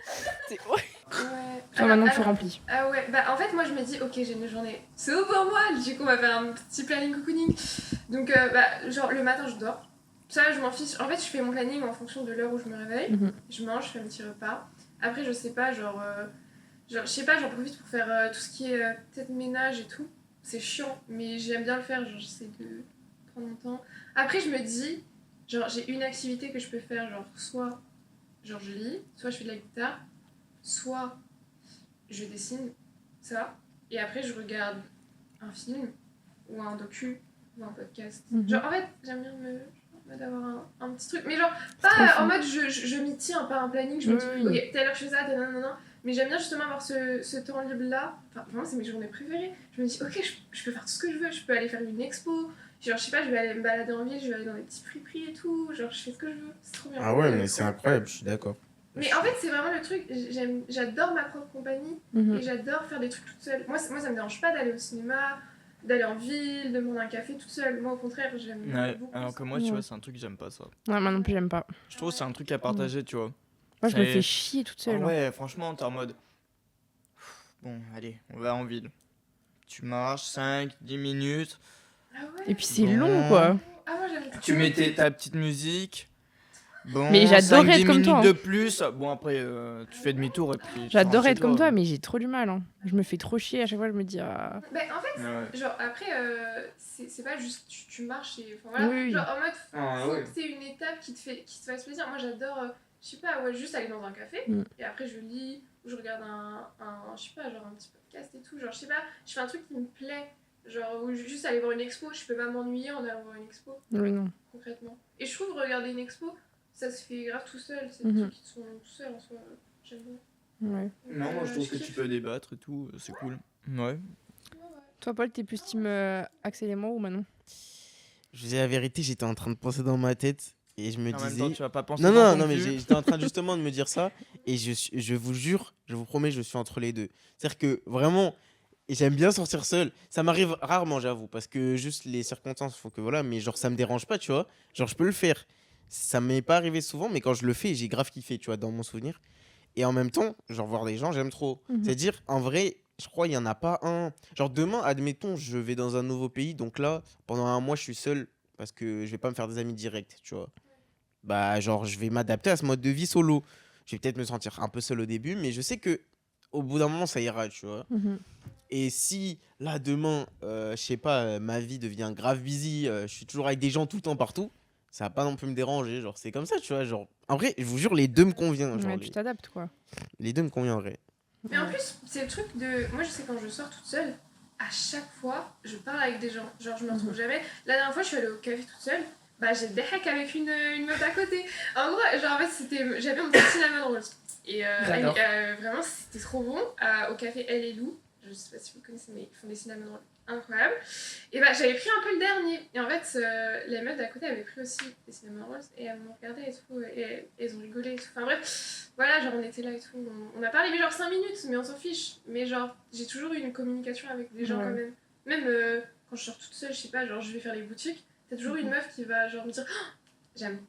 C'est... Ouais. Ouais. Toi, Manon, tu remplis. Ah ouais, bah en fait, moi je me dis, ok, j'ai une journée, c'est haut pour moi, du coup, on va faire un petit planning cocooning. Donc, bah, genre, le matin, je dors. Ça, je m'en fiche. En fait, je fais mon planning en fonction de l'heure où je me réveille. Mhm. Je mange, je fais un petit repas. Après, je sais pas, je sais pas, j'en profite pour faire tout ce qui est peut-être ménage et tout. C'est chiant, mais j'aime bien le faire, genre, j'essaie de prendre mon temps. Après, je me dis, genre, j'ai une activité que je peux faire, genre, soit, genre, je lis, soit je fais de la guitare, soit je dessine, ça, et après, je regarde un film, ou un docu, ou un podcast. Mhm. Genre, en fait, j'aime bien d'avoir un petit truc, mais genre, trop pas fun. en mode je m'y tiens, pas un planning, je me dis, Oui. ok, telle heure je fais ça, non, non, non. Mais j'aime bien justement avoir ce temps libre-là. Enfin, vraiment, c'est mes journées préférées. Je me dis, ok, je peux faire tout ce que je veux. Je peux aller faire une expo. Genre, je sais pas, je vais aller me balader en ville, je vais aller dans des petits friperies et tout. Genre, je fais ce que je veux. C'est trop bien. Ah ouais, mais c'est incroyable, je suis d'accord. Mais en fait, c'est vraiment le truc. J'adore ma propre compagnie Mhm. et j'adore faire des trucs toute seule. Moi, ça me dérange pas d'aller au cinéma, d'aller en ville, de prendre un café toute seule. Moi, au contraire, j'aime Ouais, beaucoup. alors ça. que moi, tu Ouais. vois, c'est un truc que j'aime pas ça. Ouais, moi non plus, j'aime pas. Je trouve que c'est un truc à partager, tu vois. Moi, je me C'est- fais chier toute seule. Ah ouais, franchement, t'es en mode. Bon, allez, on va en ville. Tu marches 5-10 minutes, Ah ouais. Et puis c'est Bon. long, quoi. Ah, moi, j'aime tu mets ta petite musique. Bon, Mais j'adorais 5-10 être comme minutes toi, hein. de plus. Bon, après, tu fais demi-tour et puis. tu J'adore rentres chez être comme toi. toi, mais j'ai trop du mal. Hein. Je me fais trop chier. À chaque fois, je me dis. Ah... Bah, en fait, Ouais. genre, après, c'est pas juste tu marches et. Enfin, voilà. Oui, oui. Genre, en mode, Ah, faut ouais. que t'aies une étape qui te fasse plaisir. Moi, j'adore, je sais pas, ouais, juste aller dans un café Mm. et après, je lis ou je regarde je sais pas, genre un petit podcast et tout. Genre, je sais pas, je fais un truc qui me plaît. Genre, ou juste aller voir une expo. Je peux pas m'ennuyer en allant voir une expo, Oui, non. concrètement. Et je trouve regarder une expo, ça se fait grave tout seul. C'est des Mhm. trucs qui sont tout seuls en soi. J'aime bien. Ouais. Non, moi, je trouve que tu kiffe. peux débattre et tout, c'est cool. Ouais. Toi, Paul, t'es plus team Axel et moi ou Manon? Je vous dis la vérité, j'étais en train de penser dans ma tête et je me En même disais. temps, tu vas pas penser Non, dans non, ton non, mais cul. j'étais en train justement de me dire ça et je vous jure, je vous promets, je suis entre les deux. C'est-à-dire que vraiment, et j'aime bien sortir seul. Ça m'arrive rarement, j'avoue, parce que juste les circonstances font que voilà, mais genre ça me dérange pas, tu vois. Genre je peux le faire. Ça m'est pas arrivé souvent, mais quand je le fais, j'ai grave kiffé, tu vois, dans mon souvenir. Et en même temps, genre voir des gens, j'aime trop. Mhm. C'est-à-dire, en vrai, je crois il y en a pas un. Genre demain, admettons, je vais dans un nouveau pays, donc là, pendant un mois, je suis seul parce que je vais pas me faire des amis directs, tu vois. Bah, genre, je vais m'adapter à ce mode de vie solo. Je vais peut-être me sentir un peu seul au début, mais je sais que au bout d'un moment, ça ira, tu vois. Mhm. Et si là demain, je sais pas, ma vie devient grave busy, je suis toujours avec des gens tout le temps partout, ça va pas non plus me déranger. Genre, c'est comme ça, tu vois. Genre, en vrai, je vous jure, les deux me conviennent. Genre, Ouais, tu t'adaptes, quoi. les deux me conviendraient. Mais en plus, c'est le truc de. Moi, je sais quand je sors toute seule, à chaque fois, je parle avec des gens. Genre, je me retrouve jamais. La dernière fois, je suis allée au café toute seule. Bah, j'ai des hacks avec une meuf à côté. En gros, genre, en fait, j'avais mon petit cinnamon rolls. Et J'adore. vraiment, c'était trop bon. Au café Elle et Lou. Je sais pas si vous connaissez, mais ils font des cinnamon rolls incroyables. Et bah, j'avais pris un peu le dernier. Et en fait, les meufs d'à côté avaient pris aussi des cinnamon rolls. Et elles m'ont regardé et tout. Et elles ont rigolé et tout. Enfin, bref. Voilà, genre on était là et tout, on a parlé mais genre 5 minutes, mais on s'en fiche. Mais genre, j'ai toujours eu une communication avec des gens Ouais. quand même. Même quand je sors toute seule, je sais pas, genre je vais faire les boutiques, t'as toujours une meuf qui va genre me dire oh, j'aime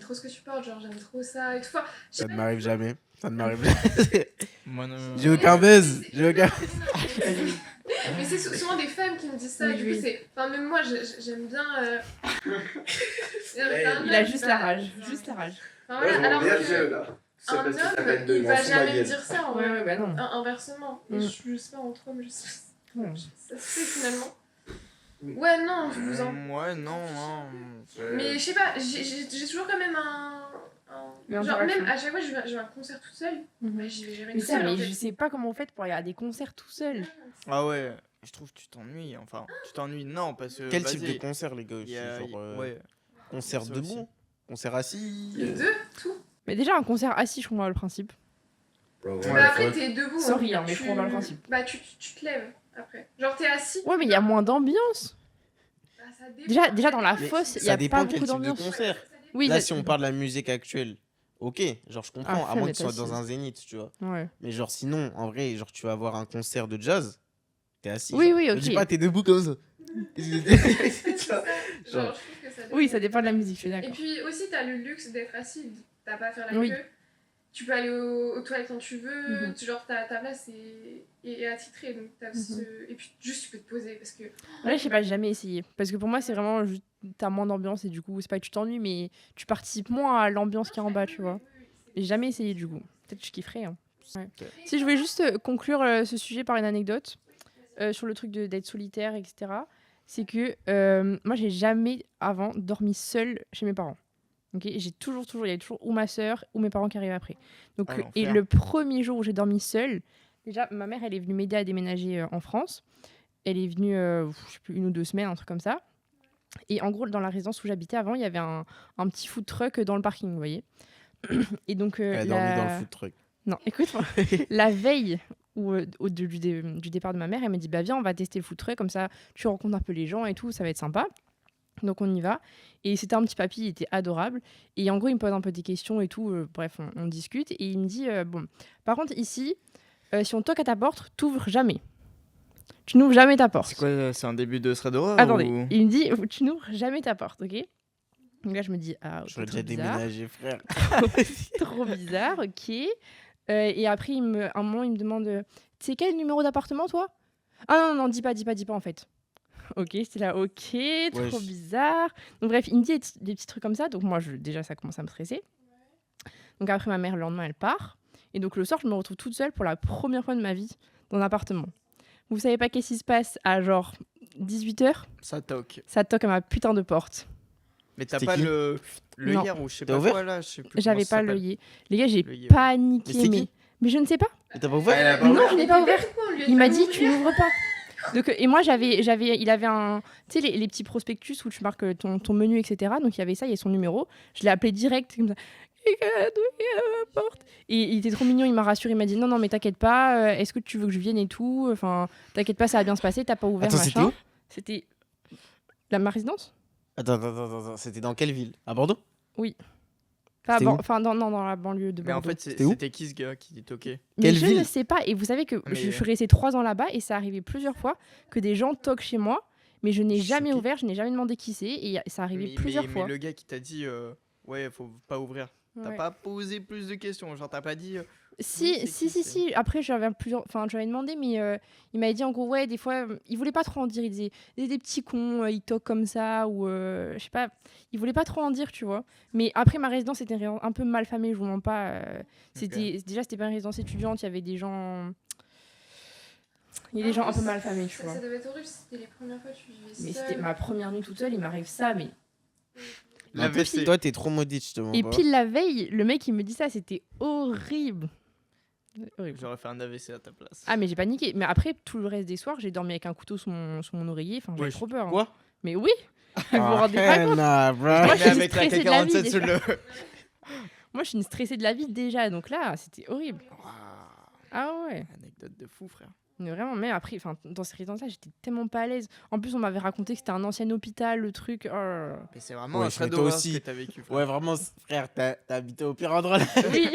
trop ce que tu portes, genre j'aime trop ça et tout. Enfin, je sais Ça ne pas. m'arrive jamais. Ça ne m'arrive jamais. Moi, non. J'ai aucun buzz. C'est- J'ai aucun. Non, Mais c'est souvent des femmes qui me disent ça, Oui, du oui. coup c'est... Enfin même moi j'aime bien... Il a juste la rage. Juste la rage. Enfin, voilà, alors que là. un homme, il va jamais me dire ça en Ouais, vrai. ouais, bah non. Inversement. Et Mm. je sais pas, entre hommes, Ouais. ça se fait finalement. Ouais, non, je vous en... Ouais, non. Mais je sais pas, j'ai toujours quand même un... Une Genre interaction. même à chaque fois je vais à un concert toute seule, bah j'y vais jamais Mais toute ça, seule en mais fait. je sais pas comment vous faites pour aller à des concerts tout seul. Ah ouais, je trouve que tu t'ennuies. Enfin, tu t'ennuies, non, parce que. Quel type vas-y, de concert, les gars, aussi, ouais. concert Ça debout, aussi. concert assis. Les deux, tout. Mais déjà, un concert assis, je comprends pas le principe. Bro, Mais ouais, après fuck. t'es debout. Sorry, hein, hein, mais je comprends pas le principe. Bah tu te lèves après. Genre t'es assis. Ouais, mais il y a moins d'ambiance. Bah, ça dépend. Déjà dans la Mais fosse, il y ça a dépend pas quel beaucoup type de d'ambiance. concert. Oui, Là, ça- si on parle de la musique actuelle, ok, genre je comprends, Ah, à moins mais que tu sois t'as dans assis. un zénith, tu vois. Ouais. Mais genre sinon, en vrai, genre tu vas avoir un concert de jazz, t'es assis. Oui, genre. oui, Me ok. dis pas, t'es debout comme ça. C'est ça. Genre je trouve que ça dépend. Oui, ça dépend de la musique, je suis Et d'accord. puis aussi t'as le luxe d'être assis, t'as pas à faire la Oui. queue. Tu peux aller aux toilettes quand tu veux, Mhm. genre ta place est attitrée, donc t'as ce... Et puis juste tu peux te poser parce que... Là, je sais pas, j'ai jamais essayé. Parce que pour moi, c'est vraiment juste, t'as moins d'ambiance et du coup, c'est pas que tu t'ennuies, mais tu participes moins à l'ambiance qui est en bas, tu vois. J'ai jamais essayé du coup. Peut-être que je kifferais. Hein. Ouais. Si je voulais juste conclure ce sujet par une anecdote sur le truc d'être solitaire, etc. C'est que moi, j'ai jamais avant dormi seule chez mes parents. Ok, il y avait toujours ou ma soeur ou mes parents qui arrivaient après. Donc, Ah, et l'enfer. le premier jour où j'ai dormi seule, déjà, ma mère, elle est venue m'aider à déménager en France. Elle est venue, je sais plus, 1 ou 2 semaines, un truc comme ça. Et en gros, dans la résidence où j'habitais avant, il y avait un petit food truck dans le parking, vous voyez. Et donc, Elle a dormi dans le food truck. Non, écoute-moi. La veille du départ de ma mère, elle m'a dit bah viens, on va tester le food truck, comme ça tu rencontres un peu les gens et tout, ça va être sympa. Donc on y va. Et c'était un petit papy, il était adorable. Et en gros, il me pose un peu des questions et tout. Bref, on discute. Et il me dit bon, par contre, ici, si on toque à ta porte, t'ouvres jamais. Tu n'ouvres jamais ta porte. C'est quoi, c'est un début de thread d'horreur Attendez, ou... il me dit tu n'ouvres jamais ta porte, ok. Donc là, je me dis ah, ok, J'aurais trop déjà bizarre. déménagé, frère. Trop bizarre, ok. Et après, un moment, il me demande c'est quel numéro d'appartement, toi? Ah non, dis pas en fait. Ok, j'étais là, ok, trop Wesh. bizarre. Donc bref, il me dit des petits trucs comme ça. Donc moi, déjà, ça commence à me stresser. Donc après, ma mère, le lendemain, elle part. Et donc le soir, je me retrouve toute seule pour la première fois de ma vie dans un appartement. Vous savez pas qu'est-ce qui se passe à genre 18h? Ça toque. Ça toque à ma putain de porte. Mais t'as C'était pas qui le Non. hier ou je sais T'as pas ouvert quoi là, je sais plus. J'avais comment ça pas s'appelle. l'œillet. Les gars, j'ai L'œillet, ouais. Mais paniqué. c'était qui Mais je ne sais pas. Mais t'as pas ouvert? Elle a pas Non, ouvert. je n'ai pas ouvert. Il m'a dit tu tu n'ouvres pas. Donc, et moi il avait un, tu sais les petits prospectus où tu marques ton menu, etc. Donc il y avait ça, il y a son numéro. Je l'ai appelé direct comme ça. Quelqu'un a toqué à ma porte. Et il était trop mignon, il m'a rassuré, il m'a dit non mais t'inquiète pas, est-ce que tu veux que je vienne et tout, enfin t'inquiète pas, ça va bien se passer, t'as pas ouvert. Attends, machin. c'était où? C'était ma résidence. Attends, c'était dans quelle ville? À Bordeaux? C'était où Enfin dans la banlieue de Mais en Bordeaux. fait, C'était où c'était qui ce gars qui toquait? Mais Quelle je ville ne sais pas. Et vous savez que Mais, je suis restée 3 ans là-bas et ça arrivait plusieurs fois que des gens toquent chez moi, mais je n'ai jamais Choquée. ouvert, je n'ai jamais demandé qui c'est et ça arrivait plusieurs fois. Mais le gars qui t'a dit ouais, faut pas ouvrir. T'as Ouais. pas posé plus de questions, genre t'as pas dit Si, Oui, c'est si, qui, si, si. Après, j'avais demandé, mais il m'avait dit en gros, ouais, des fois, il voulait pas trop en dire. Il disait des petits cons, ils toquent comme ça, ou je sais pas. Il voulait pas trop en dire, tu vois. Mais après, ma résidence était un peu mal famée, je vous mens pas. Déjà, c'était pas une résidence étudiante, il y avait des gens. Il y a des gens un peu mal famés, tu vois. Ça devait être horrible si c'était les premières fois que tu vivais Mais seule. c'était ma première nuit toute seule, il m'arrive ça, mais. La Toi, WC. toi, t'es trop maudite, je te mens Et pas. pile la veille, le mec, il me dit ça, c'était horrible. Horrible. J'aurais fait un AVC à ta place. Ah, mais j'ai paniqué. Mais après, tout le reste des soirs, j'ai dormi avec un couteau sous mon oreiller. Enfin, j'avais Wesh. trop peur. Hein. Quoi? Mais oui. Vous vous rendez pas compte? Nah, bro. Moi, je Mais suis avec la stressée de la vie, K47 sur le. Moi, je suis une stressée de la vie déjà. Donc là, c'était horrible. Ah ouais. Anecdote de fou, frère. Mais vraiment, mais après, dans ces résidences-là, j'étais tellement pas à l'aise. En plus, on m'avait raconté que c'était un ancien hôpital, le truc. Oh là là. Mais c'est vraiment Ouais, un je trait serais toi d'horreur aussi. que t'as vécu. frère. Ouais, vraiment, frère, t'as habité au pire endroit là. Oui.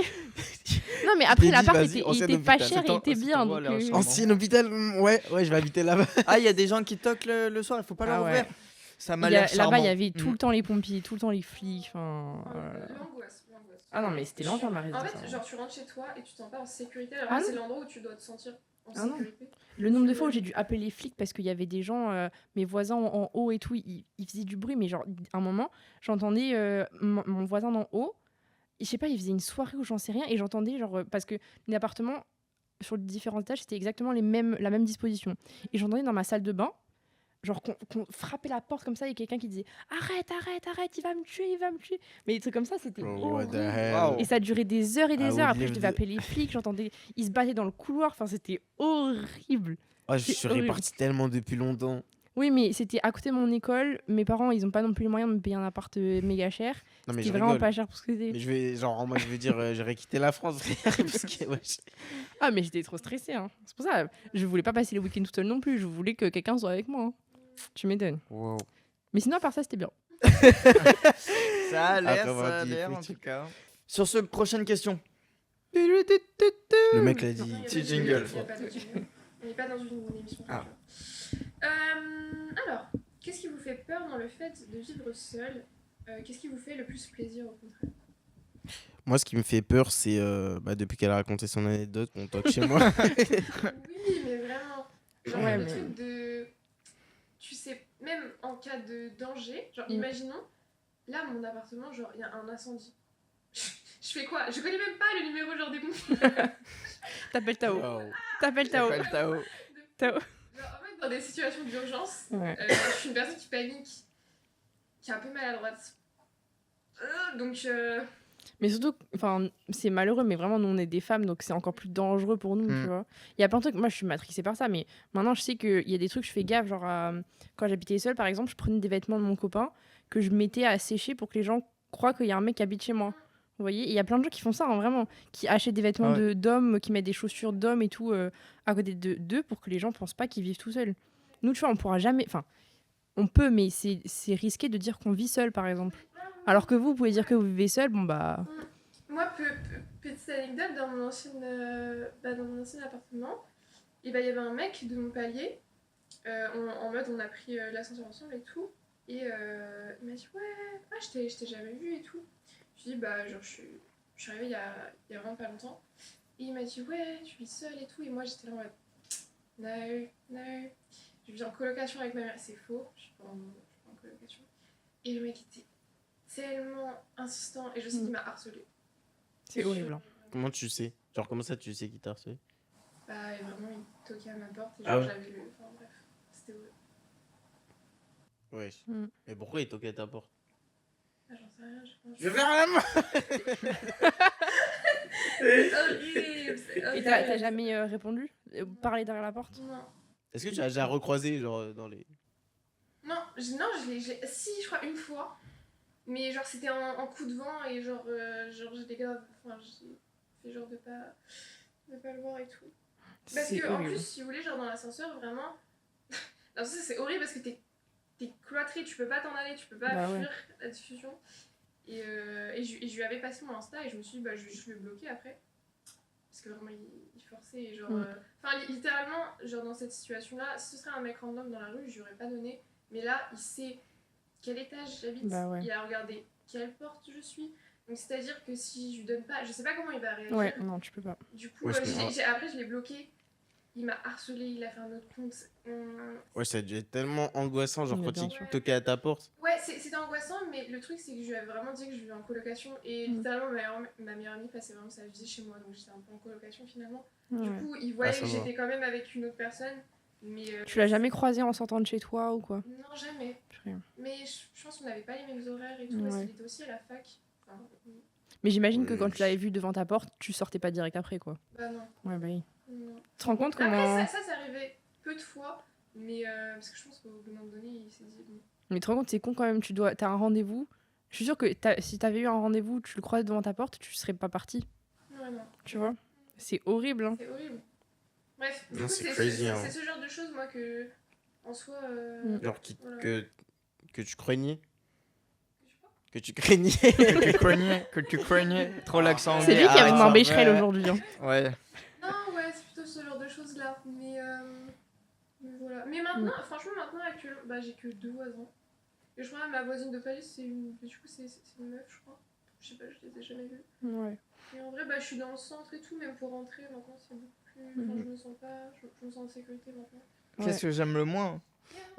Non, mais après, t'ai l'appart, dit, était, vas-y, il ancien était pas hôpital. cher, C'est il était ton- bien. c'est ton Donc, voile, hein, Ancien hôpital, ouais, je vais habiter là-bas. Ah, il y a des gens qui toquent le soir, il faut pas leur Ah ouais. ouvrir. Ça m'a l'air charmant. Là-bas, il y avait tout Mm. le temps les pompiers, tout le temps les flics. Enfin, L'angoisse. Ah non, mais c'était l'enfer, ma En résidence. fait, genre tu rentres chez toi et tu te sens pas en sécurité, alors Ah que c'est non. l'endroit où tu dois te sentir en Ah non. sécurité. Le nombre de fois où j'ai dû appeler les flics parce qu'il y avait des gens, mes voisins en haut et tout, ils faisaient du bruit, mais genre, un moment, j'entendais mon voisin d'en haut, je sais pas, il faisait une soirée ou j'en sais rien, et j'entendais, genre, parce que les appartements sur les différents étages, c'était exactement la même disposition. Et j'entendais dans ma salle de bain, genre, qu'on frappait la porte comme ça, et quelqu'un qui disait arrête, arrête, arrête, il va me tuer, il va me tuer. Mais des trucs comme ça, c'était Oh, what the horrible. hell. Waouh. Et ça durait des heures et I des would heures. Après, je live devais the- appeler les flics, j'entendais, ils se battaient dans le couloir, enfin, c'était horrible. Oh, je C'est suis horrible. reparti tellement depuis longtemps. Oui, mais c'était à côté de mon école. Mes parents, ils ont pas non plus les moyens de me payer un appart méga cher. Non, mais C'était je vraiment rigole. pas cher pour ce que c'était. Mais je vais, genre, moi, je veux dire, j'aurais quitté la France, frère, parce que, wesh. Ah, mais j'étais trop stressée. Hein. C'est pour ça, je voulais pas passer les week-ends toute seule non plus. Je voulais que quelqu'un soit avec moi. Hein. Tu m'étonnes. Wow. Mais sinon, à part ça, c'était bien. Ça a l'air, Après avoir ça a dit l'air en effectif. tout cas. Sur ce, prochaine question. Le mec l'a dit. Non, il y a Petit pas de jingle. il y a pas de jingle. On n'est pas dans une émission. Ah. Alors, qu'est-ce qui vous fait peur dans le fait de vivre seul? Qu'est-ce qui vous fait le plus plaisir au contraire? Moi, ce qui me fait peur, c'est depuis qu'elle a raconté son anecdote, qu'on toque chez moi. Oui, mais vraiment. Genre, Ouais, le mais- truc de. Tu sais, même en cas de danger, genre, Mm. imaginons, là, mon appartement, genre, il y a un incendie. Je fais quoi? Je connais même pas le numéro, genre, des pompiers. T'appelles Tao. Wow. T'appelles Tao. S'appelle Tao. Tao. Genre, en fait, dans des situations d'urgence, Ouais. je suis une personne qui panique, qui est un peu maladroite. Donc, Mais surtout, enfin, c'est malheureux, mais vraiment, nous, on est des femmes, donc c'est encore plus dangereux pour nous, Mm. tu vois. Il y a plein de trucs, moi, je suis matrixée par ça, mais maintenant, je sais qu'il y a des trucs, je fais gaffe, genre, quand j'habitais seule, par exemple, je prenais des vêtements de mon copain que je mettais à sécher pour que les gens croient qu'il y a un mec qui habite chez moi. Vous voyez? Et il y a plein de gens qui font ça, hein, vraiment, qui achètent des vêtements Ah ouais. d'hommes, qui mettent des chaussures d'hommes et tout à côté d'eux pour que les gens pensent pas qu'ils vivent tout seuls. Nous, tu vois, on pourra jamais... Enfin, on peut, mais c'est risqué de dire qu'on vit seul, par exemple. Alors que vous pouvez dire que vous vivez seul, bon bah... moi, petite anecdote, dans mon ancien appartement, et bah, il y avait un mec de mon palier, en mode on a pris l'ascenseur ensemble et tout, et il m'a dit ouais, ah, je t'ai jamais vu et tout. Je lui ai dit bah, genre, je suis arrivée il y a vraiment pas longtemps, et il m'a dit ouais, tu vis seule et tout, et moi j'étais là en mode no, je vis en colocation avec ma mère, c'est faux, je suis pas en colocation. Et le mec était tellement insistant, et je sais qu'il m'a harcelée. C'est horrible. Hein. Comment tu sais? Genre, comment ça, tu sais qu'il t'a harcelé? Bah, et vraiment, il toquait à ma porte et Ah genre, ouais. j'avais le. Enfin, bref, c'était horrible. Ouais. Mm. Mais pourquoi il toquait à ta porte? Ah, j'en sais rien, je pense. Je vais faire la main! C'est horrible, c'est Et horrible. t'as jamais répondu Parler derrière la porte Non. Est-ce que tu as déjà recroisé, genre, dans les. Non, je l'ai. Si, je crois une fois. Mais genre, c'était en coup de vent et genre j'étais grave. Enfin, j'ai fait genre de pas le voir et tout. Parce C'est que, en horrible. plus, si vous voulez, genre dans l'ascenseur, vraiment. L'ascenseur, c'est horrible parce que t'es cloîtré, tu peux pas t'en aller, tu peux pas Bah ouais. fuir la discussion. Et je lui avais passé mon Insta et je me suis dit, bah, je vais juste le bloquer après. Parce que vraiment, il forçait. Et genre. Mm. Enfin, littéralement, genre dans cette situation-là, si ce serait un mec random dans la rue, je lui aurais pas donné. Mais là, il sait quel étage j'habite, Bah ouais. il a regardé quelle porte je suis. Donc c'est-à-dire que si je lui donne pas, je sais pas comment il va réagir. Ouais, non, tu peux pas. Du coup, Ouais, je comprends. après je l'ai bloqué. Il m'a harcelé, il a fait un autre compte. Ouais, ça a dû être tellement angoissant, genre, Mais quand bien il sûr. toquait à ta porte. Ouais, c'était angoissant, mais le truc c'est que je lui avais vraiment dit que je vivais en colocation. Et Mm. littéralement, ma meilleure amie passait vraiment sa vie chez moi, donc j'étais un peu en colocation finalement. Ouais. Du coup, il voyait Ah, ça que va. j'étais quand même avec une autre personne. Mais Tu l'as jamais croisé en sortant de chez toi ou quoi Non, jamais. Purée. Mais je pense qu'on n'avait pas les mêmes horaires et tout, parce Ouais. qu'il était aussi à la fac. Enfin, Mais j'imagine que Ouais. quand tu l'avais vu devant ta porte, tu sortais pas direct après quoi. bah non. Ouais, bah oui. non. Tu te rends compte Après, comment. ça arrivait peu de fois, mais parce que je pense qu'au moment donné, il s'est dit bon. Mais tu te rends compte, c'est con quand même, t'as un rendez-vous. Je suis sûre que si t'avais eu un rendez-vous, tu le croises devant ta porte, tu serais pas parti. Ouais, non, Tu vois C'est horrible. Hein. c'est horrible. Bref, du Non, coup, c'est c'est crazy, hein. c'est ce genre de choses, moi, que en soi. Mm. Genre, Voilà. que tu craignais. Je sais pas. Que tu craignais. Que tu craignais. Trop l'accent C'est anglais. lui qui a Ah, mon ouais. Becherel aujourd'hui. Hein. Ouais. Non, ouais, c'est plutôt ce genre de choses-là. Mais voilà. Mais maintenant, franchement, maintenant, actuellement, bah, j'ai que 2 voisins. Et je crois que ma voisine de palier, c'est une. Du coup, c'est une meuf, je crois. Je sais pas, je les ai jamais vues. Ouais. Et en vrai, bah, je suis dans le centre et tout, même pour rentrer, maintenant, c'est beaucoup plus. Enfin, je me sens pas. Je me sens en sécurité maintenant. Qu'est-ce que j'aime le moins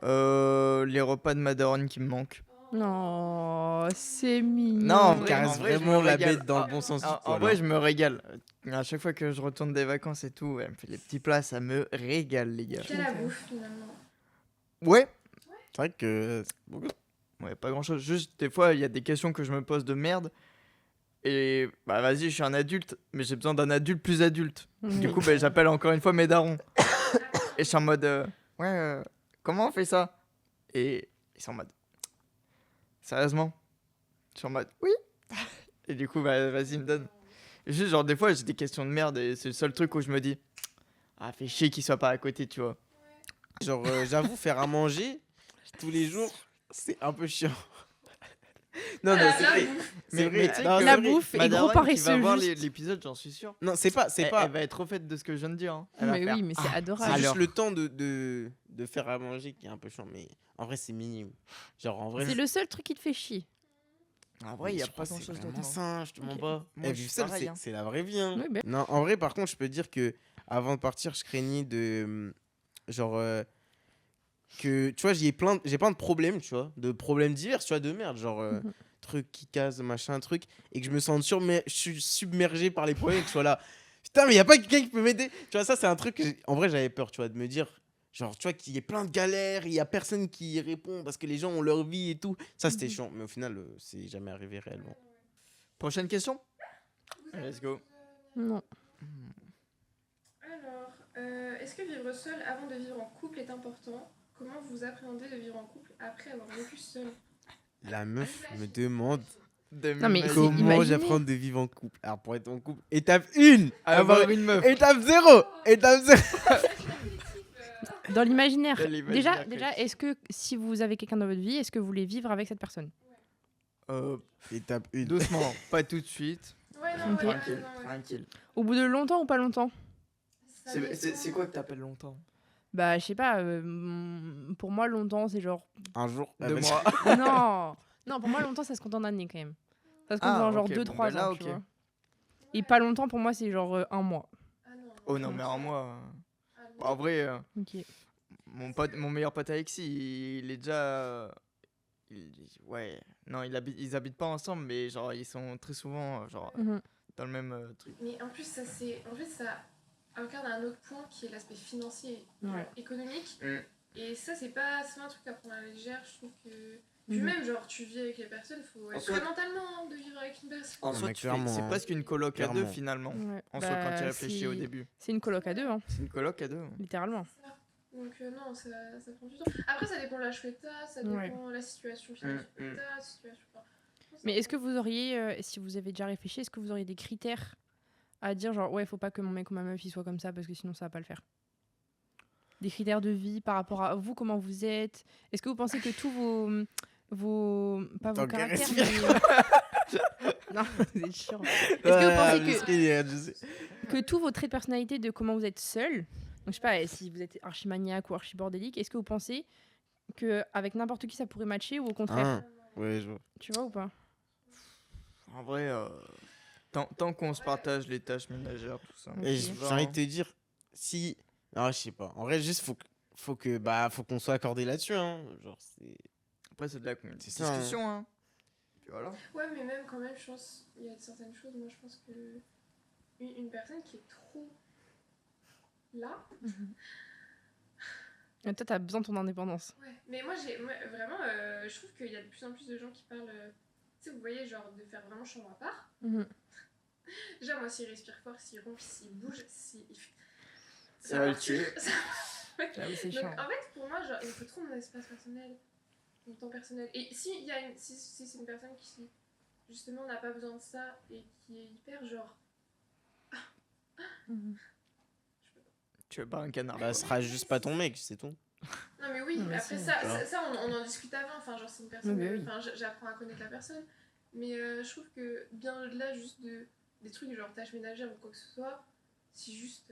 les repas de ma daronne qui me manquent. Non, c'est mignon. Non, en Tu vrai, caresses je me vraiment la régale. bête dans le bon sens du En poil. vrai, hein. je me régale. À chaque fois que je retourne des vacances et tout, elle me fait les petits plats, ça me régale, les gars. Qu'à la bouffe finalement. Ouais. C'est vrai que. Ouais, pas grand chose. Juste, des fois, il y a des questions que je me pose de merde. Et bah, vas-y, je suis un adulte, mais j'ai besoin d'un adulte plus adulte. Du coup, bah, j'appelle encore une fois mes darons. Et je suis en mode, comment on fait ça? Et ils sont en mode, sérieusement? Je suis en mode, oui. Et du coup, bah, vas-y, me donne. Et juste, genre, des fois, j'ai des questions de merde et c'est le seul truc où je me dis, ah, fait chier qu'il soit pas à côté, tu vois. Genre, j'avoue, faire à manger tous les jours, c'est un peu chiant. Non, non, c'est vrai. C'est vrai. tu sais Non, que c'est la vrai. bouffe ma est gros daronne qui paresseux. va voir juste. l'épisode, j'en suis sûr. Non, c'est pas. Elle va être refaite de ce que je viens de dire. Hein. Elle va Mais faire, oui, mais c'est C'est adorable. juste Alors. le temps de faire à manger qui est un peu chiant, mais en vrai, c'est minime. Genre, en vrai. C'est le seul truc qui te fait chier. En vrai, il y a je pas crois que grand chose c'est d'autre. vraiment hein. ça, hein, je te mens Ok. pas. Moi, Eh, je vivre suis seul, pareil, hein. c'est la vraie vie. Hein. Oui, ben. Non, en vrai, par contre, je peux dire que avant de partir, je craignais de. Genre. Que, tu vois, j'ai plein de problèmes, tu vois. De problèmes divers, tu vois, de merde. Genre. Truc qui casse, machin, truc. Et que je me sens je suis submergé par les problèmes et que je sois là. Putain, mais y a pas quelqu'un qui peut m'aider. Tu vois, ça, c'est un truc que. En vrai, j'avais peur, tu vois, de me dire. Genre, tu vois, qu'il y ait plein de galères, il y a personne qui répond parce que les gens ont leur vie et tout. Ça, c'était chiant. Mais au final, c'est jamais arrivé réellement. Prochaine question. Let's go. Non. Alors, est-ce que vivre seul avant de vivre en couple est important? Comment vous appréhendez de vivre en couple après avoir vécu seul? La meuf me demande Non, mais c'est- comment imaginez. j'apprends de vivre en couple. Alors, pour être en couple, étape 1, Avoir une meuf. Étape 0, étape 0. Dans l'imaginaire. Dans l'imaginaire Déjà, est-ce que si vous avez quelqu'un dans votre vie, est-ce que vous voulez vivre avec cette personne? Étape 1. Doucement, pas tout de suite. Ouais, non, Ok. ouais, Tranquille, non, ouais. tranquille. Au bout de longtemps ou pas longtemps? Ça dépend. quoi que t'appelles longtemps? Bah, je sais pas. Pour moi, longtemps, c'est genre. Un jour. 2 bah, mois. Non! Non, pour moi, longtemps, ça se compte en années quand même. Ça se compte Ah, en genre ok, 2-3 bon, bah là, ans, ok. tu vois. Et pas longtemps, pour moi, c'est genre 1 mois. Ah non. Oh non, mais en moi. Ah non. En vrai, Ok. mon meilleur pote Alexis, il est déjà. Ouais. Non, ils habitent pas ensemble, mais genre, ils sont très souvent genre, Mhm. dans le même truc. Mais en plus, ça incarne un autre point qui est l'aspect financier, Ouais. économique. Mm. Et ça, c'est pas un truc à prendre à la légère. Je trouve que. Puis Mhm. même, genre, tu vis avec les personnes, faut être soi- prêt mentalement hein, de vivre avec une personne. En Non, soi, mais tu fais- clairement, c'est hein. presque une coloc à deux Clairement. finalement. Ouais. En soi, quand tu Bah, réfléchis au début. C'est une coloc à deux, hein, C'est une coloc à deux. littéralement. Donc, non, ça prend du temps. Après, ça dépend de l'âge que t'as, ça dépend Ouais. de la situation financière Mm, mm. que t'as, la situation. enfin, Mais est-ce que vous auriez, si vous avez déjà réfléchi, est-ce que vous auriez des critères à dire genre ouais, faut pas que mon mec ou ma meuf il soit comme ça parce que sinon ça va pas le faire? Des critères de vie par rapport à vous, comment vous êtes? Est-ce que vous pensez que tous vos pas vos Tant qu'à caractères respirer. mais... Non, c'est chiant. Est-ce que vous pensez pensez que tous vos traits de personnalité de comment vous êtes seul, donc je sais pas si vous êtes archimaniaque ou archibordélique, est-ce que vous pensez que avec n'importe qui ça pourrait matcher ou au contraire? Ouais, je vois. Tu vois ou pas? En vrai, tant qu'on se partage les tâches ménagères, tout ça. Et Ok. j'ai envie de te dire, si. Non, je sais pas. En vrai, juste, faut qu'on soit accordé là-dessus. Hein. Genre, c'est. Après, c'est de la C'est ça, hein. discussion. Hein. Puis voilà. Ouais, mais même quand même, je pense, il y a certaines choses, moi je pense que une personne qui est trop là, Et toi, t'as besoin de ton indépendance. ouais. Mais moi, vraiment, je trouve qu'il y a de plus en plus de gens qui parlent, tu sais, vous voyez, genre de faire vraiment chambre à part. Déjà, moi, s'il respire fort, s'il ronfle, s'il bouge, Ça va le partir. tuer. Ah oui, c'est Donc, chiant. en fait, pour moi, genre, il faut trop mon espace personnel, mon temps personnel. Et si c'est une personne qui, justement, n'a pas besoin de ça et qui est hyper, genre, Tu veux pas un canard. Bah, ce sera juste pas ton mec, c'est tout. non mais oui, Non, mais après si, ça on en discute avant, enfin genre c'est une personne, Oui, oui. enfin j'apprends à connaître la personne, mais je trouve que bien au-delà juste des trucs genre tâches ménagères ou quoi que ce soit, c'est juste...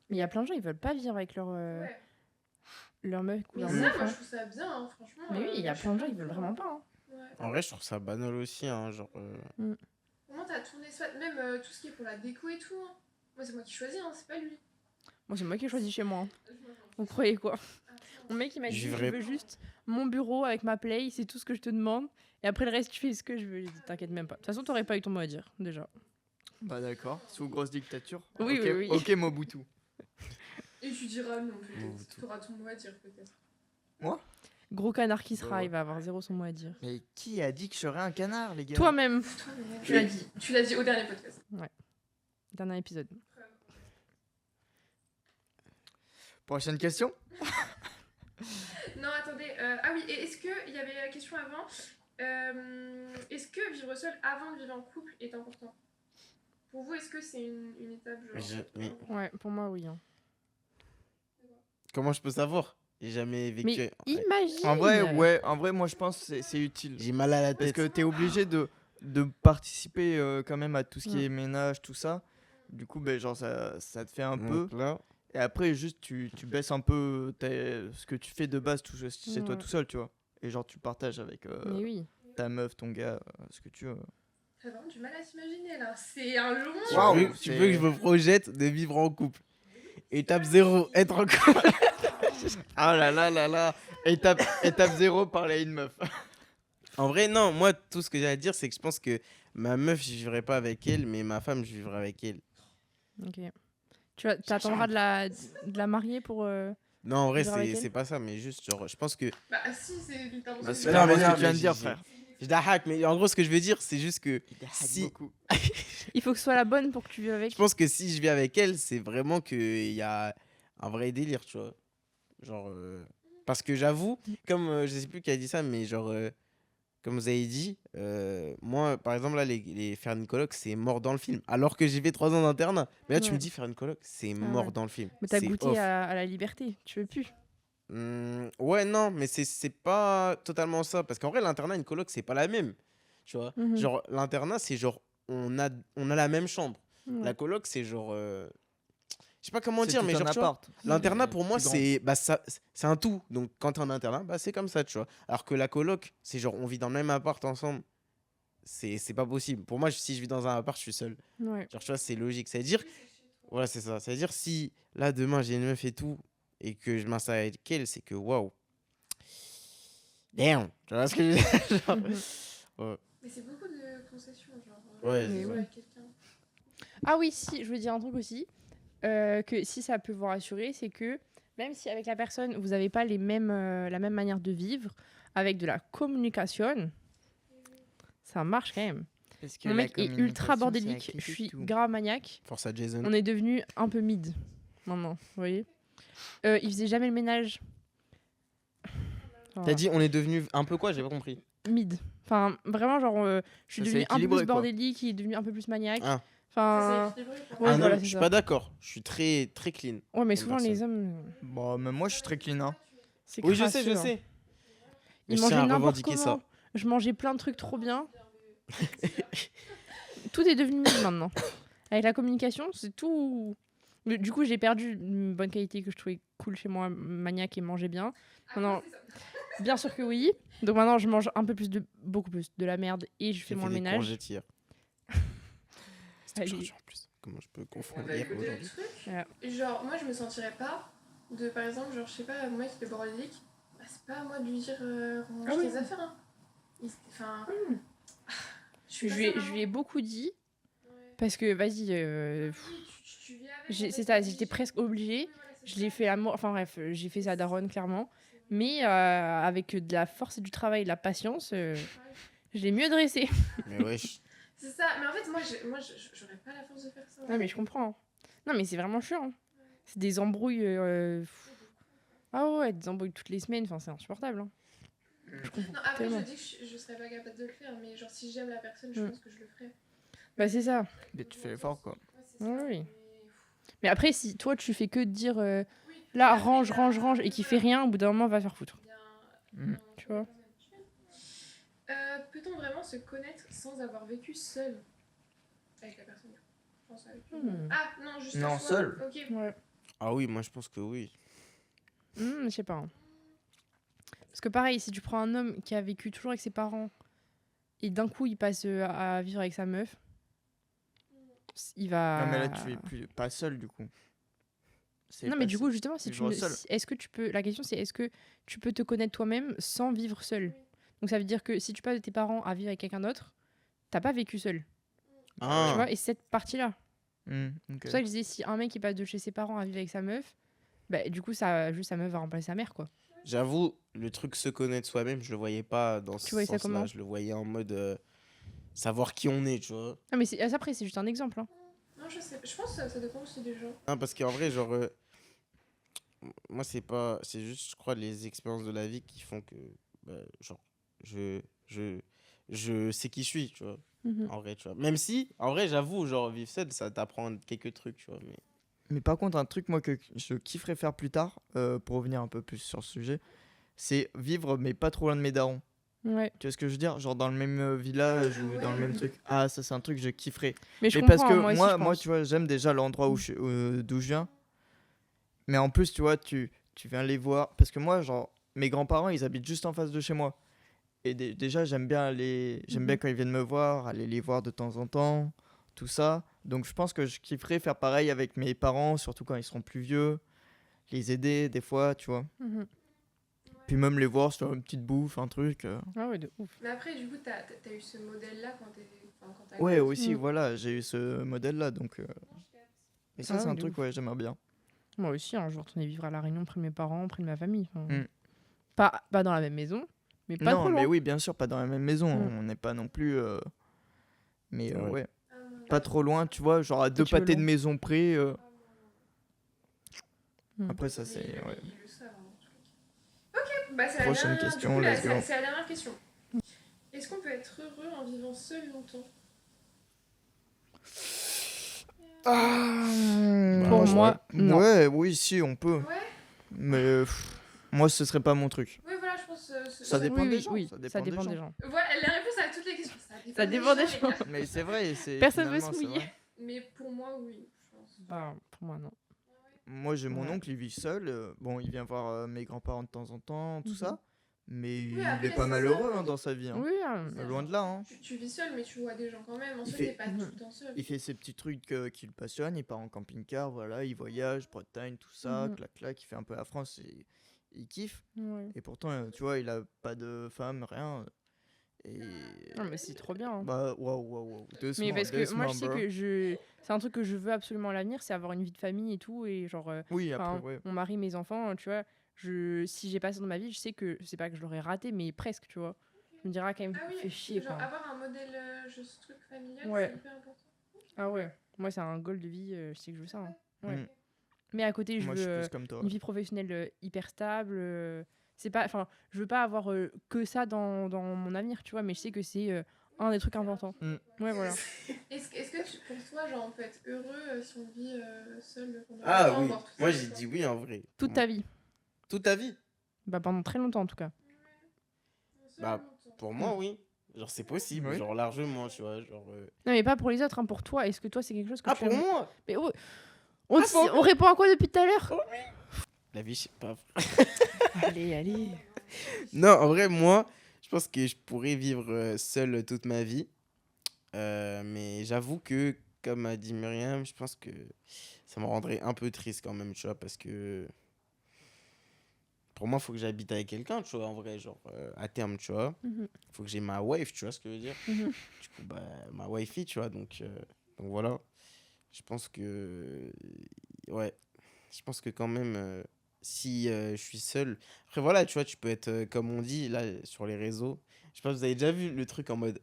Mais il y a plein de gens, ils veulent pas vivre avec leur ouais. meuf ou Mais leur ça, meuf. moi hein. je trouve ça bien, hein, franchement. Mais oui, il y a je plein de gens, suis ils veulent pas vraiment pour. pas. Hein. Ouais. En vrai, je trouve ça banal aussi. Hein. Genre, Comment t'as ton espace, même tout ce qui est pour la déco et tout, hein. Moi c'est moi qui choisis, hein, c'est pas lui. Moi, c'est moi qui ai choisi chez moi. Hein. Vous croyez quoi? Mon mec, il m'a dit, Je je vivrais- veux juste mon bureau avec ma play, c'est tout ce que je te demande. Et après, le reste, tu fais ce que je veux. J'ai dit, t'inquiète même pas. De toute façon, t'aurais pas eu ton mot à dire, déjà. Bah d'accord, sous grosse dictature. Oui, Ok, oui, oui. Ok, Mobutu. Et tu diras non, peut-être. Bon, Tu auras ton mot à dire, peut-être. Gros canard qui sera, Ouais. il va avoir zéro son mot à dire. Mais qui a dit que je serais un canard, les gars? Toi-même, Tu l'as dit. Tu l'as dit au dernier podcast. dernier épisode. Prochaine question. Non, attendez. Ah oui, et est-ce qu'il y avait la question avant est-ce que vivre seul avant de vivre en couple est important? Pour vous, est-ce que c'est une étape genre, Oui. Ouais, pour moi, oui. Hein. Comment je peux savoir? J'ai jamais vécu. Mais imagine En vrai, ouais, en vrai, moi je pense que c'est utile. J'ai mal à la Parce tête. que t'es obligé de participer quand même à tout ce qui Ouais. est ménage, tout ça. Du coup, ben, genre, ça te fait un peu. Donc là, Et après, juste, tu baisses un peu ce que tu fais de base chez toi Ouais. tout seul, tu vois. Et genre, tu partages avec Mais oui. ta meuf, ton gars, ce que tu veux. J'ai vraiment du mal à s'imaginer là. C'est un long. Waouh, tu veux que je me projette de vivre en couple. Étape 0, être en couple. Ah là là là là. Étape 0, parler à une meuf. En vrai, non, moi, tout ce que j'ai à dire, c'est que je pense que ma meuf, je vivrai pas avec elle, mais ma femme, je vivrai avec elle. Ok. T'attendras de la marier pour. Non, en vrai, Vivre avec c'est elle pas ça, mais juste, genre, je pense que. Bah si, c'est littéralement. Bah, ça. c'est non, mais clairement ce non, que tu viens mais de dire, j'ai- frère. Je la hack, mais en gros, ce que je veux dire, c'est juste que si. Il faut que ce soit la bonne pour que tu vives avec. Je pense que si je vis avec elle, c'est vraiment qu'il y a un vrai délire, tu vois. Genre. Parce que j'avoue, comme je sais plus qui a dit ça, mais genre. Comme vous avez dit, moi, par exemple, là, faire une coloc, c'est mort dans le film. Alors que j'ai fait 3 ans d'internat. Mais là, tu Ouais. me dis faire une coloc, c'est Ah mort ouais. dans le film. Mais t'as C'est goûté off. à la liberté. Tu veux plus. Ouais, non, mais c'est pas totalement ça. Parce qu'en vrai, l'internat et une coloc, c'est pas la même. Tu vois. Mhm. Genre, l'internat, c'est genre, on a la même chambre. Ouais. La coloc, c'est genre. Je sais pas comment C'est dire, tout mais un genre, tu vois, appart. l'internat pour moi Plus grand. c'est c'est un tout. Donc quand t'es en internat, bah c'est comme ça, tu vois. Alors que la coloc, c'est genre on vit dans le même appart ensemble. C'est pas possible. Pour moi, si je vis dans un appart, je suis seul. Ouais. Genre tu vois, c'est logique. Ça veut dire voilà, c'est ça. Ça veut dire si là demain j'ai une meuf et tout et que je m'installe avec elle, c'est que waouh. Damn, tu vois ce que je veux dire. Genre, Mhm. Mais c'est beaucoup de concessions, genre. Ouais, Mais c'est ça. ouais. Quelqu'un. Ah oui, si, je veux dire un truc aussi. Que si ça peut vous rassurer, c'est que même si avec la personne, vous n'avez pas la même manière de vivre, avec de la communication, ça marche quand même. Parce que Mon la mec est communication, ultra c'est la bordélique, clé je de suis tout. grave maniaque. Force à Jason. On est devenu un peu mid maintenant, vous voyez. Il faisait jamais le ménage. T'as dit on est devenu un peu quoi? J'ai pas compris. Mid. Enfin, vraiment, genre, je suis Ça, c'est devenue un peu équilibré, plus quoi. bordélique, il est devenu un peu plus maniaque. Ah. Enfin, C'est équilibré, quoi. ouais, Ah non, voilà, je c'est suis ça. pas d'accord. Je suis très très clean. Ouais, mais comme souvent, les hommes, Bon, même moi, je suis très clean. Hein. c'est Oui, je crasseux, sais, je hein. sais. Mais Ils je mangeaient tiens à n'importe revendiquer comment. ça. Je mangeais plein de trucs trop bien. Tout est devenu mid maintenant. Avec la communication, c'est tout. Du coup, j'ai perdu une bonne qualité que je trouvais cool chez moi, maniaque et manger bien. Maintenant, bien sûr que oui. Donc maintenant, je mange un peu plus beaucoup plus de la merde et je J'ai fais fait moins le des ménage. courgettes hier. C'était Allez. aujourd'hui en plus. Comment je peux confondre Bah, hier écoutez, aujourd'hui? le truc, Voilà. genre, moi je me sentirais pas de, par exemple, genre, je sais pas, mon mec qui est bordélique, bah, c'est pas à moi de lui dire range Ah oui. tes affaires. Hein. Enfin. Je lui ai beaucoup dit parce que vas-y, c'est ça, j'étais presque obligée. Je l'ai fait l'amour, enfin bref, j'ai fait ça à Daronne clairement. Mais avec de la force et du travail et de la patience, je l'ai mieux dressé. Mais wesh. C'est ça, mais en fait, moi j'aurais pas la force de faire ça. Non mais je comprends. Non mais c'est vraiment chiant. Hein. C'est des embrouilles. Ah ouais, des embrouilles toutes les semaines, enfin c'est insupportable. Hein. Je comprends Non, après, tellement. je dis que je serais pas capable de le faire, mais genre, si j'aime la personne, je Mm. pense que je le ferais. Bah c'est ça. Mais tu fais l'effort, quoi. Ouais, c'est ça, Oui, oui. mais- Mais après, si toi tu fais que de dire là range et qu'il fait rien, au bout d'un moment va se faire foutre. Il y a un- Mm. Tu vois. Peut-on vraiment se connaître sans avoir vécu seul avec la personne? Je pense avec Ah non, juste Non, soi. seul. Ok. Ouais. Ah oui, moi je pense que oui. Je sais pas. Hein. Parce que pareil, si tu prends un homme qui a vécu toujours avec ses parents et d'un coup il passe à vivre avec sa meuf, il va. Non, mais là, tu es plus, pas seul, du coup. c'est Non, mais du facile. coup, justement, si tu vivre ne- seul. si- est-ce que tu peux. La question, c'est est-ce que tu peux te connaître toi-même sans vivre seul? Donc, ça veut dire que si tu passes de tes parents à vivre avec quelqu'un d'autre, t'as pas vécu seul. Tu Ah, vois, et c'est cette partie-là. Ok. C'est pour ça que je disais, si un mec il passe de chez ses parents à vivre avec sa meuf, bah, du coup, juste sa meuf va remplacer sa mère, quoi. j'avoue, le truc se connaître soi-même, je le voyais pas dans ce Tu voyais ça sens-là. comment? Je le voyais en mode savoir qui on est, tu vois. Ah, mais après, c'est juste un exemple. Hein. Non, je sais. Je pense que ça dépend aussi des gens. Non, parce qu'en vrai, genre, moi, c'est pas. C'est juste, je crois, les expériences de la vie qui font que, bah, genre, je sais qui je suis, tu vois. Mhm. En vrai, tu vois. Même si, en vrai, j'avoue, genre, vivre seul, ça t'apprend quelques trucs, tu vois. Mais par contre, un truc, moi, que je kifferais faire plus tard, pour revenir un peu plus sur ce sujet, c'est vivre, mais pas trop loin de mes darons. Ouais. Tu vois ce que je veux dire? Genre dans le même village ou dans le même truc. Ah, ça, c'est un truc que je kifferais. Mais je Mais comprends, parce que hein, moi, aussi, je moi, pense. tu vois, j'aime déjà l'endroit d'où je viens. Mais en plus, tu vois, tu viens les voir. Parce que moi, genre, mes grands-parents, ils habitent juste en face de chez moi. Et déjà, j'aime bien Mhm. quand ils viennent me voir, aller les voir de temps en temps, tout ça. Donc, je pense que je kifferais faire pareil avec mes parents, surtout quand ils seront plus vieux. Les aider, des fois, tu vois. Mhm. Puis même les voir sur une petite bouffe, un truc. Ah ouais, de ouf. Mais après, du coup, t'as eu ce modèle-là quand t'as Ouais, grandi. aussi, Mm. voilà, j'ai eu ce modèle-là. Donc, et ça, Ah, c'est un de truc, ouf. ouais, j'aimerais bien. Moi aussi, un jour, retourner vivre à La Réunion près de mes parents, près de ma famille. Enfin, Mm. pas dans la même maison, mais pas trop Non, mais loin. oui, bien sûr, pas dans la même maison. Mm. On n'est pas non plus. Mais Ouais. ouais, Ah, non. pas trop loin, tu vois, genre à deux tu veux pâtés de loin. maison près. Mm. Après, ça, c'est. Mais Ouais. ils le savent, hein, en tout cas. Ok, bah c'est la Prochaine dernière question, du coup, là, let's go. c'est la dernière question. Est-ce qu'on peut être heureux en vivant seul longtemps? Pour je moi, non. Ouais, oui, si, on peut. Ouais, Mais moi, ce serait pas mon truc. oui, voilà, je pense. Ça dépend oui, des oui, gens, oui, ça dépend des des gens. Voilà, la réponse à toutes les questions. Ça dépend des les gens. gars. Mais c'est vrai, c'est. Personne veut finalement, se c'est mouiller. vrai. Mais pour moi, oui, je pense. Bah, pour moi, non. Moi, j'ai mon Ouais. oncle, il vit seul. Bon, il vient voir mes grands-parents de temps en temps, tout Mhm. ça. Mais il après, est pas c'est malheureux ça. hein, dans sa vie. Hein. Oui, hein. Loin de là. Hein. Tu vis seul, mais tu vois des gens quand même. En Il soi, fait- t'es pas tout le temps seul. Il fait ses petits trucs qui le passionnent. Il part en camping-car, voilà. Il voyage, Bretagne, tout ça. Mhm. Clac. Il fait un peu la France. Et il kiffe. Ouais. Et pourtant, tu vois, il a pas de femme, rien. Et. Non, mais c'est trop bien. Hein. Bah, waouh. Doucement, Mais parce que moi, je sais bro. que c'est un truc que je veux absolument à l'avenir, c'est avoir une vie de famille et tout. Et genre, Oui, enfin, après, ouais. mon mari, mes enfants, tu vois, si j'ai pas ça dans ma vie, je sais pas que je l'aurais raté, mais presque, tu vois. Je me dirais quand même, Ah oui, fait chier. genre enfin. avoir un modèle, ce truc familial, Ouais. c'est hyper important. Ah ouais, moi, c'est un goal de vie, je sais que je veux ça. Hein. Ouais. Mm. Mais à côté, je Moi, veux je suis plus comme toi. une vie professionnelle hyper stable. C'est pas, enfin, je veux pas avoir que ça dans mon avenir, tu vois, mais je sais que c'est un des trucs importants. Mm. Ouais, voilà. Est-ce que pour toi, genre, on peut être heureux si on vit seul pendant Ah longtemps, oui, voire toute moi sa vie, j'ai quoi. dit oui en vrai. Toute ta vie. Toute ta vie? Bah, pendant très longtemps, en tout cas. Seul Bah, longtemps. Pour moi, oui. Genre, c'est possible, Oui. genre largement, tu vois. Genre, Non, mais pas pour les autres, hein, pour toi. Est-ce que toi, c'est quelque chose que Ah, tu pour aimes- moi? Mais pour on répond à quoi depuis tout à l'heure La vie, je sais pas. Allez. Non, en vrai, moi, je pense que je pourrais vivre seul toute ma vie. Mais j'avoue que, comme a dit Myriam, je pense que ça me rendrait un peu triste quand même, tu vois, parce que pour moi, il faut que j'habite avec quelqu'un, tu vois, en vrai, genre, à terme, tu vois. Mhm. Il faut que j'ai ma wife, tu vois ce que je veux dire. Mhm. Du coup, bah, ma wifey, tu vois, donc voilà. Je pense que, ouais, je pense que quand même, si je suis seul, après voilà, tu vois, tu peux être, comme on dit, là, sur les réseaux, je sais pas, vous avez déjà vu le truc en mode,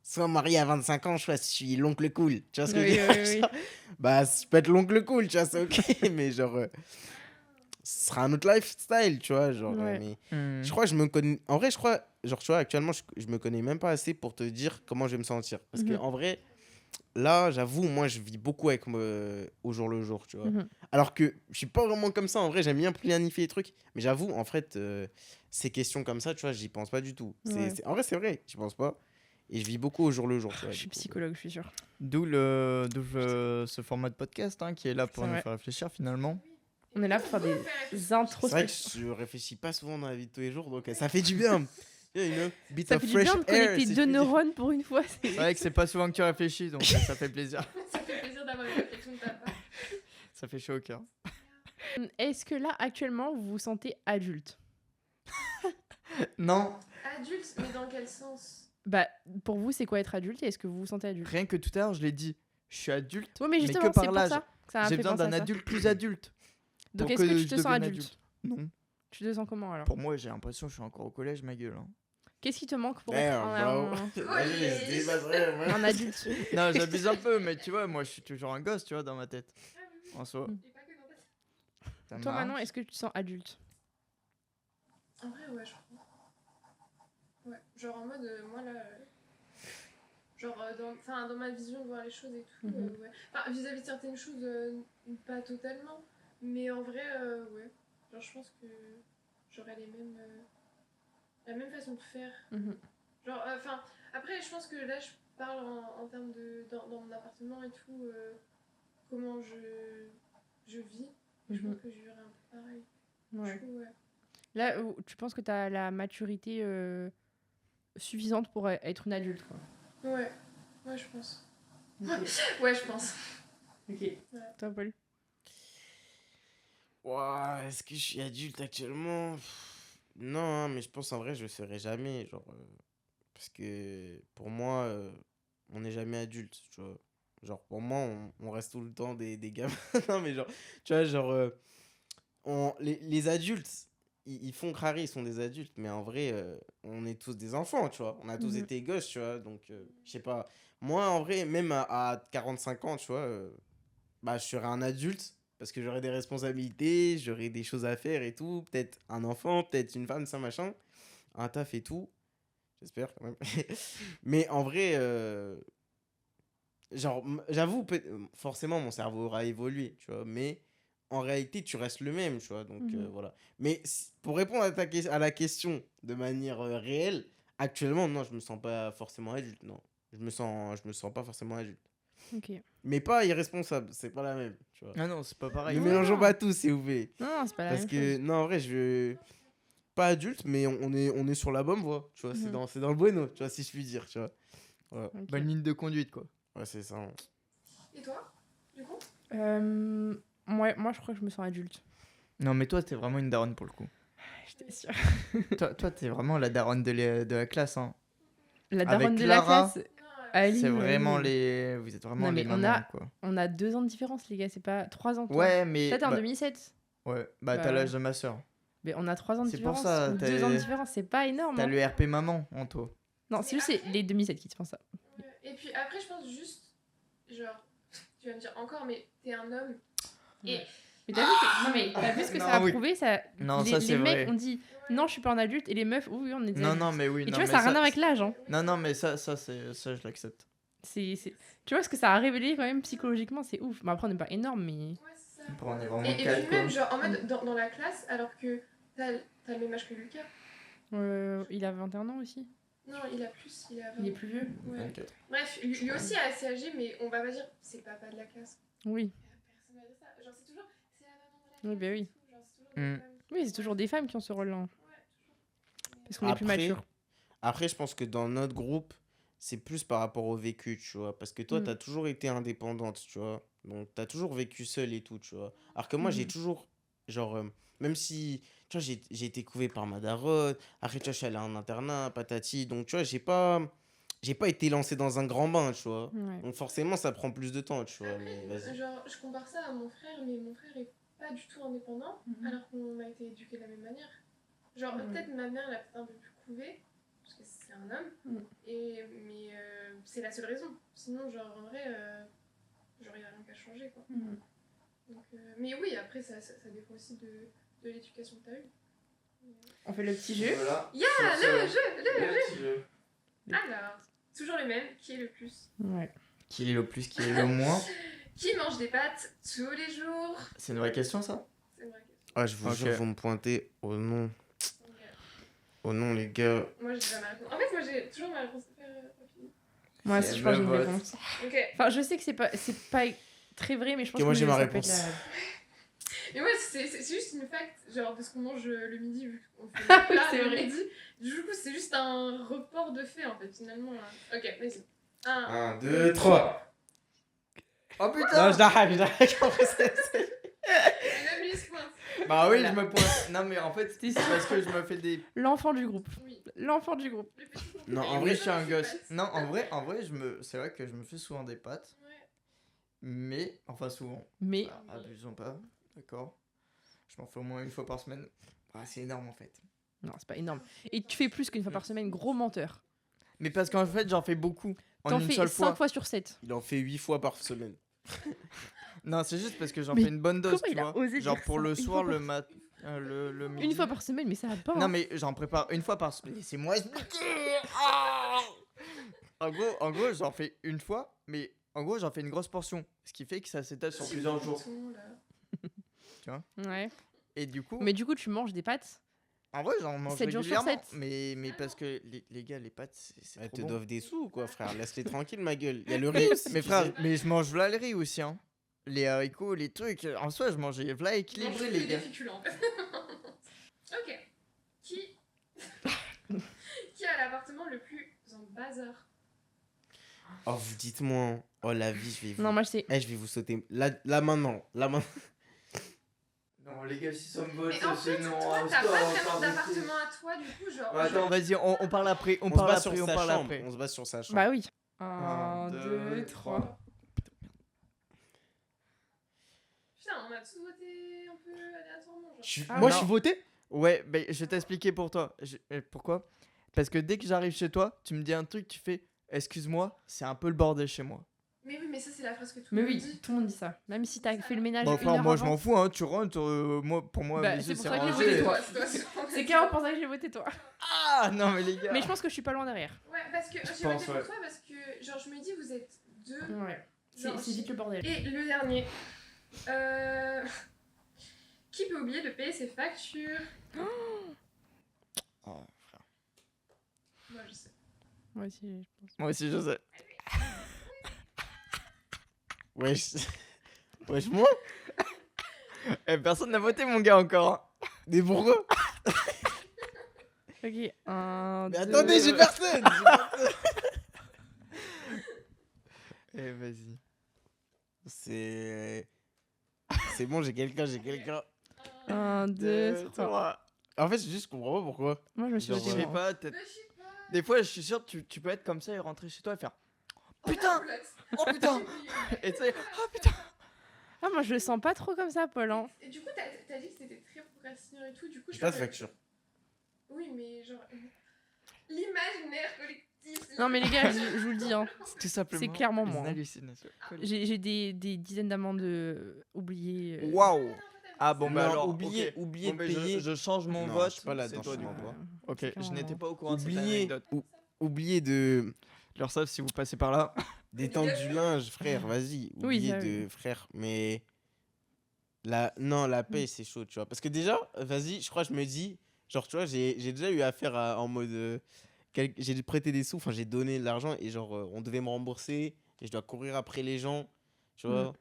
soit marié à 25 ans, soit je suis l'oncle cool, tu vois ce que je veux dire. Oui. Genre, bah, je peux être l'oncle cool, tu vois, c'est ok, mais genre, ce sera un autre lifestyle, tu vois, genre, Ouais. mais Mm. je crois que je me connais, en vrai, je crois, genre, tu vois, actuellement, je me connais même pas assez pour te dire comment je vais me sentir, parce que Mhm. en vrai, là, j'avoue, moi, je vis beaucoup avec au jour le jour, tu vois. Mhm. Alors que je suis pas vraiment comme ça, en vrai, j'aime bien planifier les trucs. Mais j'avoue, en fait, ces questions comme ça, tu vois, j'y pense pas du tout. Ouais. En vrai, c'est vrai, j'y pense pas. Et je vis beaucoup au jour le jour, tu vois. Je suis du coup. psychologue, je suis sûre. D'où ce format de podcast qui est là pour C'est nous vrai. faire réfléchir finalement. On est là pour faire des C'est vrai que introspections. je réfléchis pas souvent dans la vie de tous les jours, donc ça fait du bien. You know, bit Ça of fait du fresh bien de air, connecter si je deux puis dire. neurones pour une fois. C'est vrai que c'est pas souvent que tu réfléchis, donc ça fait plaisir. Ça fait plaisir d'avoir une réflexion de ta part. Ça fait chaud au cœur. Est-ce que là, actuellement, vous vous sentez adulte? Non, Adulte, mais dans quel sens? Bah, pour vous, c'est quoi être adulte et est-ce que vous vous sentez adulte? rien que tout à l'heure, je l'ai dit. Je suis adulte, Oui, mais mais justement, que par c'est pour l'âge. ça que ça m'a J'ai fait besoin penser à d'un ça. adulte plus adulte. Donc, pour est-ce que tu je te sens devienne adulte? Non. Tu te sens comment alors? Pour moi, j'ai l'impression que je suis encore au collège, ma gueule. Hein. Qu'est-ce qui te manque pour Ouais, être Vas-y, je dépasserai, moi. un adulte? Non, j'abuse un peu, mais tu vois, moi, je suis toujours un gosse, tu vois, dans ma tête. En soi. Mm. Et pas que dans ta tête. Ça Toi, marche. Manon, est-ce que tu te sens adulte? En vrai, ouais, je crois. Ouais, genre en mode, moi là. Genre, dans ma vision de voir les choses et tout, Mhm. ouais. Enfin, vis-à-vis de certaines choses, pas totalement. Mais en vrai, ouais. Genre, je pense que j'aurais les mêmes. La même façon de faire. Mhm. Genre, enfin, après, je pense que là, je parle en termes de. Dans mon appartement et tout, comment je vis. Je Mhm. pense que je vivrais un peu pareil. Ouais. Du coup, ouais. Là, tu penses que tu as la maturité suffisante pour être une adulte, quoi. Ouais, je pense. Ok. Ouais, je pense. Toi, Paul? Ouah, est-ce que je suis adulte actuellement? Non, hein, mais je pense en vrai, je le serai jamais. Genre, parce que pour moi, on n'est jamais adulte, tu vois. Genre, pour moi, on reste tout le temps des gamins. Non, mais genre, tu vois, genre, les adultes, ils font crari, ils sont des adultes, mais en vrai, on est tous des enfants, tu vois. On a tous Mhm. été gosses, tu vois. Donc, je sais pas. Moi, en vrai, même à 45 ans, tu vois, bah, je serai un adulte parce que j'aurai des responsabilités, j'aurai des choses à faire et tout. Peut-être un enfant, peut-être une femme, ça, machin. Un taf et tout. J'espère quand même. Mais en vrai, genre, j'avoue, forcément, mon cerveau aura évolué, tu vois. Mais en réalité, tu restes le même, tu vois. Donc, Mhm. voilà. Mais pour répondre à la question de manière réelle, actuellement, non, je me sens pas forcément adulte, non. Je me sens pas forcément adulte. Ok. Mais pas irresponsable, c'est pas la même, tu vois. Ah non, c'est pas pareil. Ne Non, mélangeons non. pas tout, s'il vous plaît. Non, c'est pas la Parce même que, chose. non, en vrai, pas adulte, mais on est sur la bonne voie, tu vois. Mhm. C'est dans le bueno, tu vois, si je puis dire, tu vois. Ok. Bonne ligne de conduite, quoi. Ouais, c'est ça. Et toi, du coup? Moi, je crois que je me sens adulte. Non, mais toi, t'es vraiment une daronne pour le coup. J'étais sûre. toi, t'es vraiment la daronne de la classe, hein. La Avec daronne de la Clara, classe. Non, Aline, C'est vraiment oui. les. Vous êtes vraiment Non, les mais on mamans, a- quoi. On a 2 ans de différence, les gars. C'est pas 3 ans. Toi. Ouais, mais. Toi, t'es en bah, 2007. ouais, bah, Bah, t'as l'âge de ma soeur. Mais on a 3 ans de C'est pour différence. ça, ou t'as- 2 ans de différence. C'est pas énorme. T'as hein. le RP maman en toi. Non, c'est juste c'est les 2007 qui te font ça. Ouais. Et puis après, je pense juste, genre, tu vas me dire encore, mais t'es un homme. Et Mais t'as vu, non, mais t'as vu ce que Non, ça a oui. prouvé ça... Non, les, ça, les c'est mecs vrai. ont dit non, je suis pas un adulte, et les meufs, oui, on est des Non, adultes. non, mais oui. Et tu non, vois, mais ça n'a rien à voir avec l'âge. Hein. Non, mais ça, je l'accepte. Tu vois ce que ça a révélé quand même psychologiquement, c'est ouf. Mais après, on n'est pas énorme, mais. ouais, c'est ça. Après, on est vraiment Et calme, puis quoi. même, genre, en mode, dans la classe, alors que t'as le même âge que Lucas. Il a 21 ans aussi. Non, il a plus, il a 20. Il est plus vieux. Ouais. 24. Bref, lui aussi est assez âgé, mais on va pas dire c'est le papa de la classe. Oui. Personne va dire ça. Genre, c'est toujours, c'est la maman de la Oui, classe. bah oui. et tout. Genre, c'est toujours des Mm. femmes qui- Oui, c'est toujours des femmes qui ont ce rôle-là. Ouais, toujours. Parce qu'on est plus Après, mature. Après, je pense que dans notre groupe, c'est plus par rapport au vécu, tu vois. Parce que toi, Mm. t'as toujours été indépendante, tu vois. Donc, t'as toujours vécu seule et tout, tu vois. Alors que moi, j'ai Mhm. toujours, genre, même si, tu vois, j'ai été couvé par ma daronne. Après, tu vois, je suis allé en internat, patati. Donc, tu vois, j'ai pas été lancé dans un grand bain, tu vois. Ouais. Donc, forcément, ça prend plus de temps, tu vois. Mais vas-y. Genre, je compare ça à mon frère, mais mon frère est pas du tout indépendant, Mhm. alors qu'on a été éduqués de la même manière. Genre, Ouais. peut-être ma mère l'a peut-être un peu plus couvé, parce que c'est un homme, Mhm. mais c'est la seule raison. Sinon, genre, en vrai, genre, y a rien qu'à changer, quoi. Mhm. Donc, mais oui, après, ça dépend aussi de l'éducation que t'as eue. On fait le petit jeu. Voilà. Yeah, le jeu. petit jeu. Alors, toujours le même, qui est le plus? Ouais. Qui est le plus, qui est le moins. Qui mange des pâtes tous les jours? C'est une vraie question, ça? C'est une vraie question. Ah, je vous Ok. jure, vous me pointez au nom. Donc, Au nom, les gars. moi, j'ai jamais ma réponse. En fait, moi, j'ai toujours ma réponse rapide. Moi C'est aussi, je pense que j'ai le une vote. réponse. Ok. Enfin, je sais que c'est pas très vrai, mais je pense Ok, moi, que j'ai ma ça peut être réponse. Mais ouais, c'est juste une fact, genre parce qu'on mange le midi vu qu'on fait pas c'est le vrai. midi. Du coup, c'est juste un report de fait en fait, finalement. Hein. Ok, vas-y. 1, 2, 3. Oh putain! Non, je l'arrête. En vrai, Même lui se pointe. Bah oui, Voilà. je me pointe. Non, mais en fait, C'était c'est parce que je me fais des. L'enfant du groupe. Oui. L'enfant du groupe. Le petit pompon. Non, en En vrai, vrai, je suis un c'est gosse. pas- Non, en vrai, c'est vrai que je me fais souvent des pâtes. Ouais. Mais, enfin, souvent. Mais Ah, abusons pas, d'accord. Je m'en fais au moins une fois par semaine. Ah, c'est énorme en fait. non, c'est pas énorme. Et tu fais plus qu'une fois par semaine, gros menteur. Mais parce qu'en fait, j'en fais beaucoup. En T'en une fais seule 5 fois. fois sur 7. il en fait 8 fois par semaine. Non, c'est juste parce que j'en Mais fais une bonne dose, comment tu il a vois. osé Genre dire pour ça le une soir, fois le par mat, le midi. Une fois par semaine, mais ça va pas. Non, hein. mais j'en prépare une fois par semaine. Laissez-moi expliquer. Ah en gros, j'en fais une fois, mais en gros, j'en fais une grosse portion. Ce qui fait que ça s'étale sur Petit plusieurs jours. pompon, là. Ouais. Et du coup, Mais du coup, tu manges des pâtes. en vrai, j'en mange 7 jours sur régulièrement. 7. Mais parce que les gars, les pâtes, c'est Elles trop te bon. doivent des sous ou quoi, frère? Laisse-les tranquilles, ma gueule. Il y a le riz aussi. Mais tu frère, sais. mais je mange v'là le riz aussi, hein. Les haricots, les trucs. En soi, je mangeais v'là équilibré, les gars. Des féculents, en fait. Ok. Qui a l'appartement le plus en bazar? Oh, vous dites-moi. Oh, la vie, je vais vous. Non, moi je sais. Eh, je vais vous sauter. Là maintenant. Là maintenant. Non, les gars, si ça me Mais en fait, toi, t'as pas vraiment d'appartement à toi, du coup, genre. Attends, vas-y, on parle après. On On se parle base sur après, on sa parle chambre. après. On se base sur sa chambre. Bah oui. Un, 1, deux, 2, 3. Putain, on a tous voté un peu aléatoirement, genre. Ah, Moi, non. je suis voté. Ouais, mais je vais t'expliquer pour toi. Pourquoi? Parce que dès que j'arrive chez toi, tu me dis un truc, tu fais excuse-moi, c'est un peu le bordel chez moi. Mais oui, mais ça, c'est la phrase que tout Mais le monde oui, dit. tout le monde dit ça. Même si t'as fait le ménage Bon, une frère, heure moi je avant. m'en fous, hein, tu rentres, pour moi, Bah, mes c'est yeux, pour c'est ça que j'ai rangé. voté Toi, c'est toi, c'est toi. C'est carrément pour ça que j'ai voté toi. Ah non, mais les gars. Mais je pense que je suis pas loin derrière. Ouais, parce que j'ai pense, voté ouais. pour toi parce que, genre, je me dis, vous êtes deux. Ouais. Genre, C'est vite le bordel. Et le dernier. Qui peut oublier de payer ses factures? Oh, frère. Moi, je sais. Moi aussi, je pense. Moi aussi, je sais. Wesh. Wesh, moi. Eh, personne n'a voté, mon gars, encore. Hein. Mais pourquoi? Ok, 1, Mais 2... attendez, j'ai personne. Eh, vas-y. C'est. C'est bon, j'ai quelqu'un. 1, 2, 3. 3. En fait, c'est juste, je comprends pas pourquoi. Moi, je me suis Genre, Je votée sais moi. pas, peut-être. Mais je sais pas. Des fois, je suis sûr, tu peux être comme ça et rentrer chez toi et faire Putain. Oh putain. Et tu sais, oh putain. Ah, moi, je le sens pas trop comme ça, Paul. Hein. Et du coup, t'as dit que t'étais très procrastineur et tout, du coup, J'ai pas de facture. Oui, mais genre. L'imaginaire collectif. Non, mais les gars, je vous le dis, hein. C'est tout simplement. C'est clairement une moi, hein. hallucination. J'ai des dizaines d'amendes oubliées. Waouh. Ah bon, bah Non, alors, oubliez ok. oubliez Bon, de bah, payer. je change mon Non, vote. je suis pas là-dedans, c'est toi, je du suis coup. pas. Ok, c'est je clairement n'étais moi. pas au courant de cette Oubliez. anecdote. Oubliez de. Leur savent si vous passez par là. D'étendre du linge, frère, vas-y. Oui, Oubliez ça, de. Frère, mais. Non, la paix, c'est chaud, tu vois. Parce que déjà, vas-y, je crois que je me dis. Genre, tu vois, j'ai déjà eu affaire en mode. J'ai prêté des sous, enfin, j'ai donné de l'argent et genre, on devait me rembourser et je dois courir après les gens, tu vois.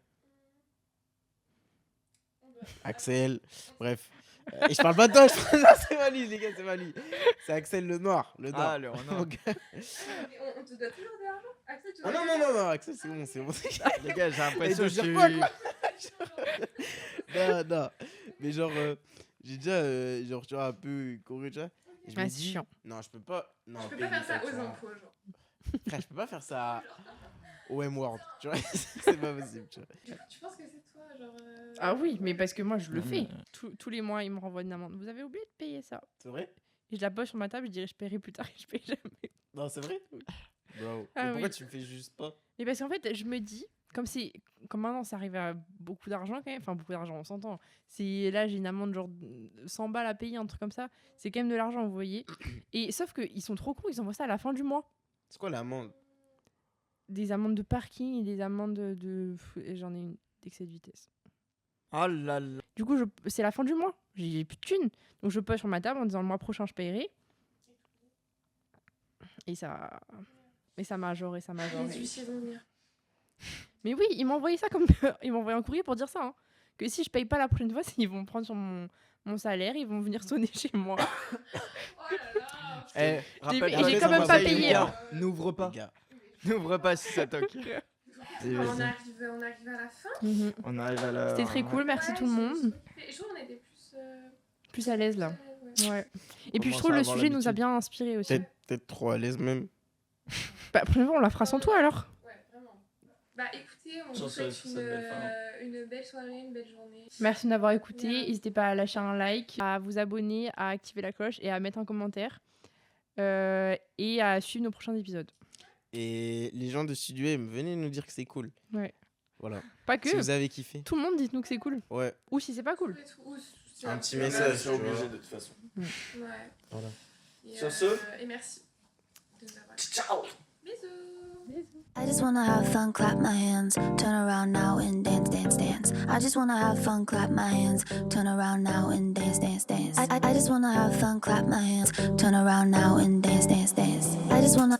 Axel, bref. Et je parle pas de toi, non, c'est pas lui, les gars, c'est pas lui. C'est Axel le noir, le noir. Ah, le renard. Donc- Mais on te doit toujours de l'argent? Axel, tu Ah dois non, Axel, c'est bon, c'est bon. Les gars, j'ai l'impression Et que de dire je quoi, suis. Non. Mais genre, j'ai déjà, genre, tu vois, un peu couru, tu vois. Et je Ah, me c'est dis, chiant. non, je peux pas. Non, Je peux payer pas faire ça des aux factures. impôts, genre. Frère, je peux pas faire ça au M-Word, tu vois. C'est pas possible, tu vois. Tu penses que c'est toi, genre. Ah oui, mais parce que moi, je le Non, fais. mais- Tous les mois, ils me renvoient une amende. Vous avez oublié de payer ça. C'est vrai? Et je la pose sur ma table, je dirais je paierai plus tard et je paye jamais. Non, c'est vrai? Bro. Ah Mais pourquoi oui. tu le fais juste pas? Mais parce qu'en fait, je me dis, comme maintenant ça arrive à beaucoup d'argent quand même, enfin beaucoup d'argent, on s'entend. Si là j'ai une amende genre 100 balles à payer, un truc comme ça, c'est quand même de l'argent, vous voyez. Et sauf qu'ils sont trop cons, ils envoient ça à la fin du mois. C'est quoi l'amende? Des amendes de parking et des amendes et j'en ai une d'excès de vitesse. Oh là là. Du coup, c'est la fin du mois, j'ai plus de thunes. Donc je pose sur ma table en disant le mois prochain je paierai. Et ça majore et ça majore. Les huissiers vont venir. Mais oui, ils m'ont envoyé ça comme. Ils m'ont envoyé un courrier pour dire ça. Hein. Que si je paye pas la prochaine fois, ils vont me prendre sur mon salaire, ils vont venir sonner chez moi. Oh là là. Eh, rappelle-toi j'ai les quand même pas conseils, payé, les gars. hein. N'ouvre pas. Les gars. N'ouvre pas si ça toque. On arrive à la fin. Mhm. On arrive à la. C'était très cool, merci Ouais, tout le monde. Et je trouve qu'on était plus Plus à l'aise là. ouais. Ouais. Et puis je Commence trouve à le avoir sujet nous a l'habitude. bien inspiré aussi. Peut-être trop à l'aise même. Bah, première fois, on la fera sans toi alors. Ouais, vraiment. Bah écoutez, on Sur vous ce- souhaite sur cette belle fin. une belle soirée, une belle journée. Merci de m'avoir écouté. Voilà. N'hésitez pas à lâcher un like, à vous abonner, à activer la cloche et à mettre un commentaire. Et à suivre nos prochains épisodes. Et les gens de Studio M, venez nous dire que c'est cool. Ouais. Voilà. Pas que. Si vous avez kiffé. Tout le monde, dites-nous que c'est cool. Ouais. Ou si c'est pas cool. Un petit Ouais, message, c'est tu obligé vois. de toute façon. Ouais. Voilà. Et, Sur ce. et merci de nous avoir écoutés. Ciao. Bisous. I just wanna have fun, clap my hands, turn around now and dance, dance, dance. I just wanna have fun, clap my hands, turn around now and dance, dance, dance. I just wanna have fun, clap my hands, turn around now and dance, dance, dance. I just wanna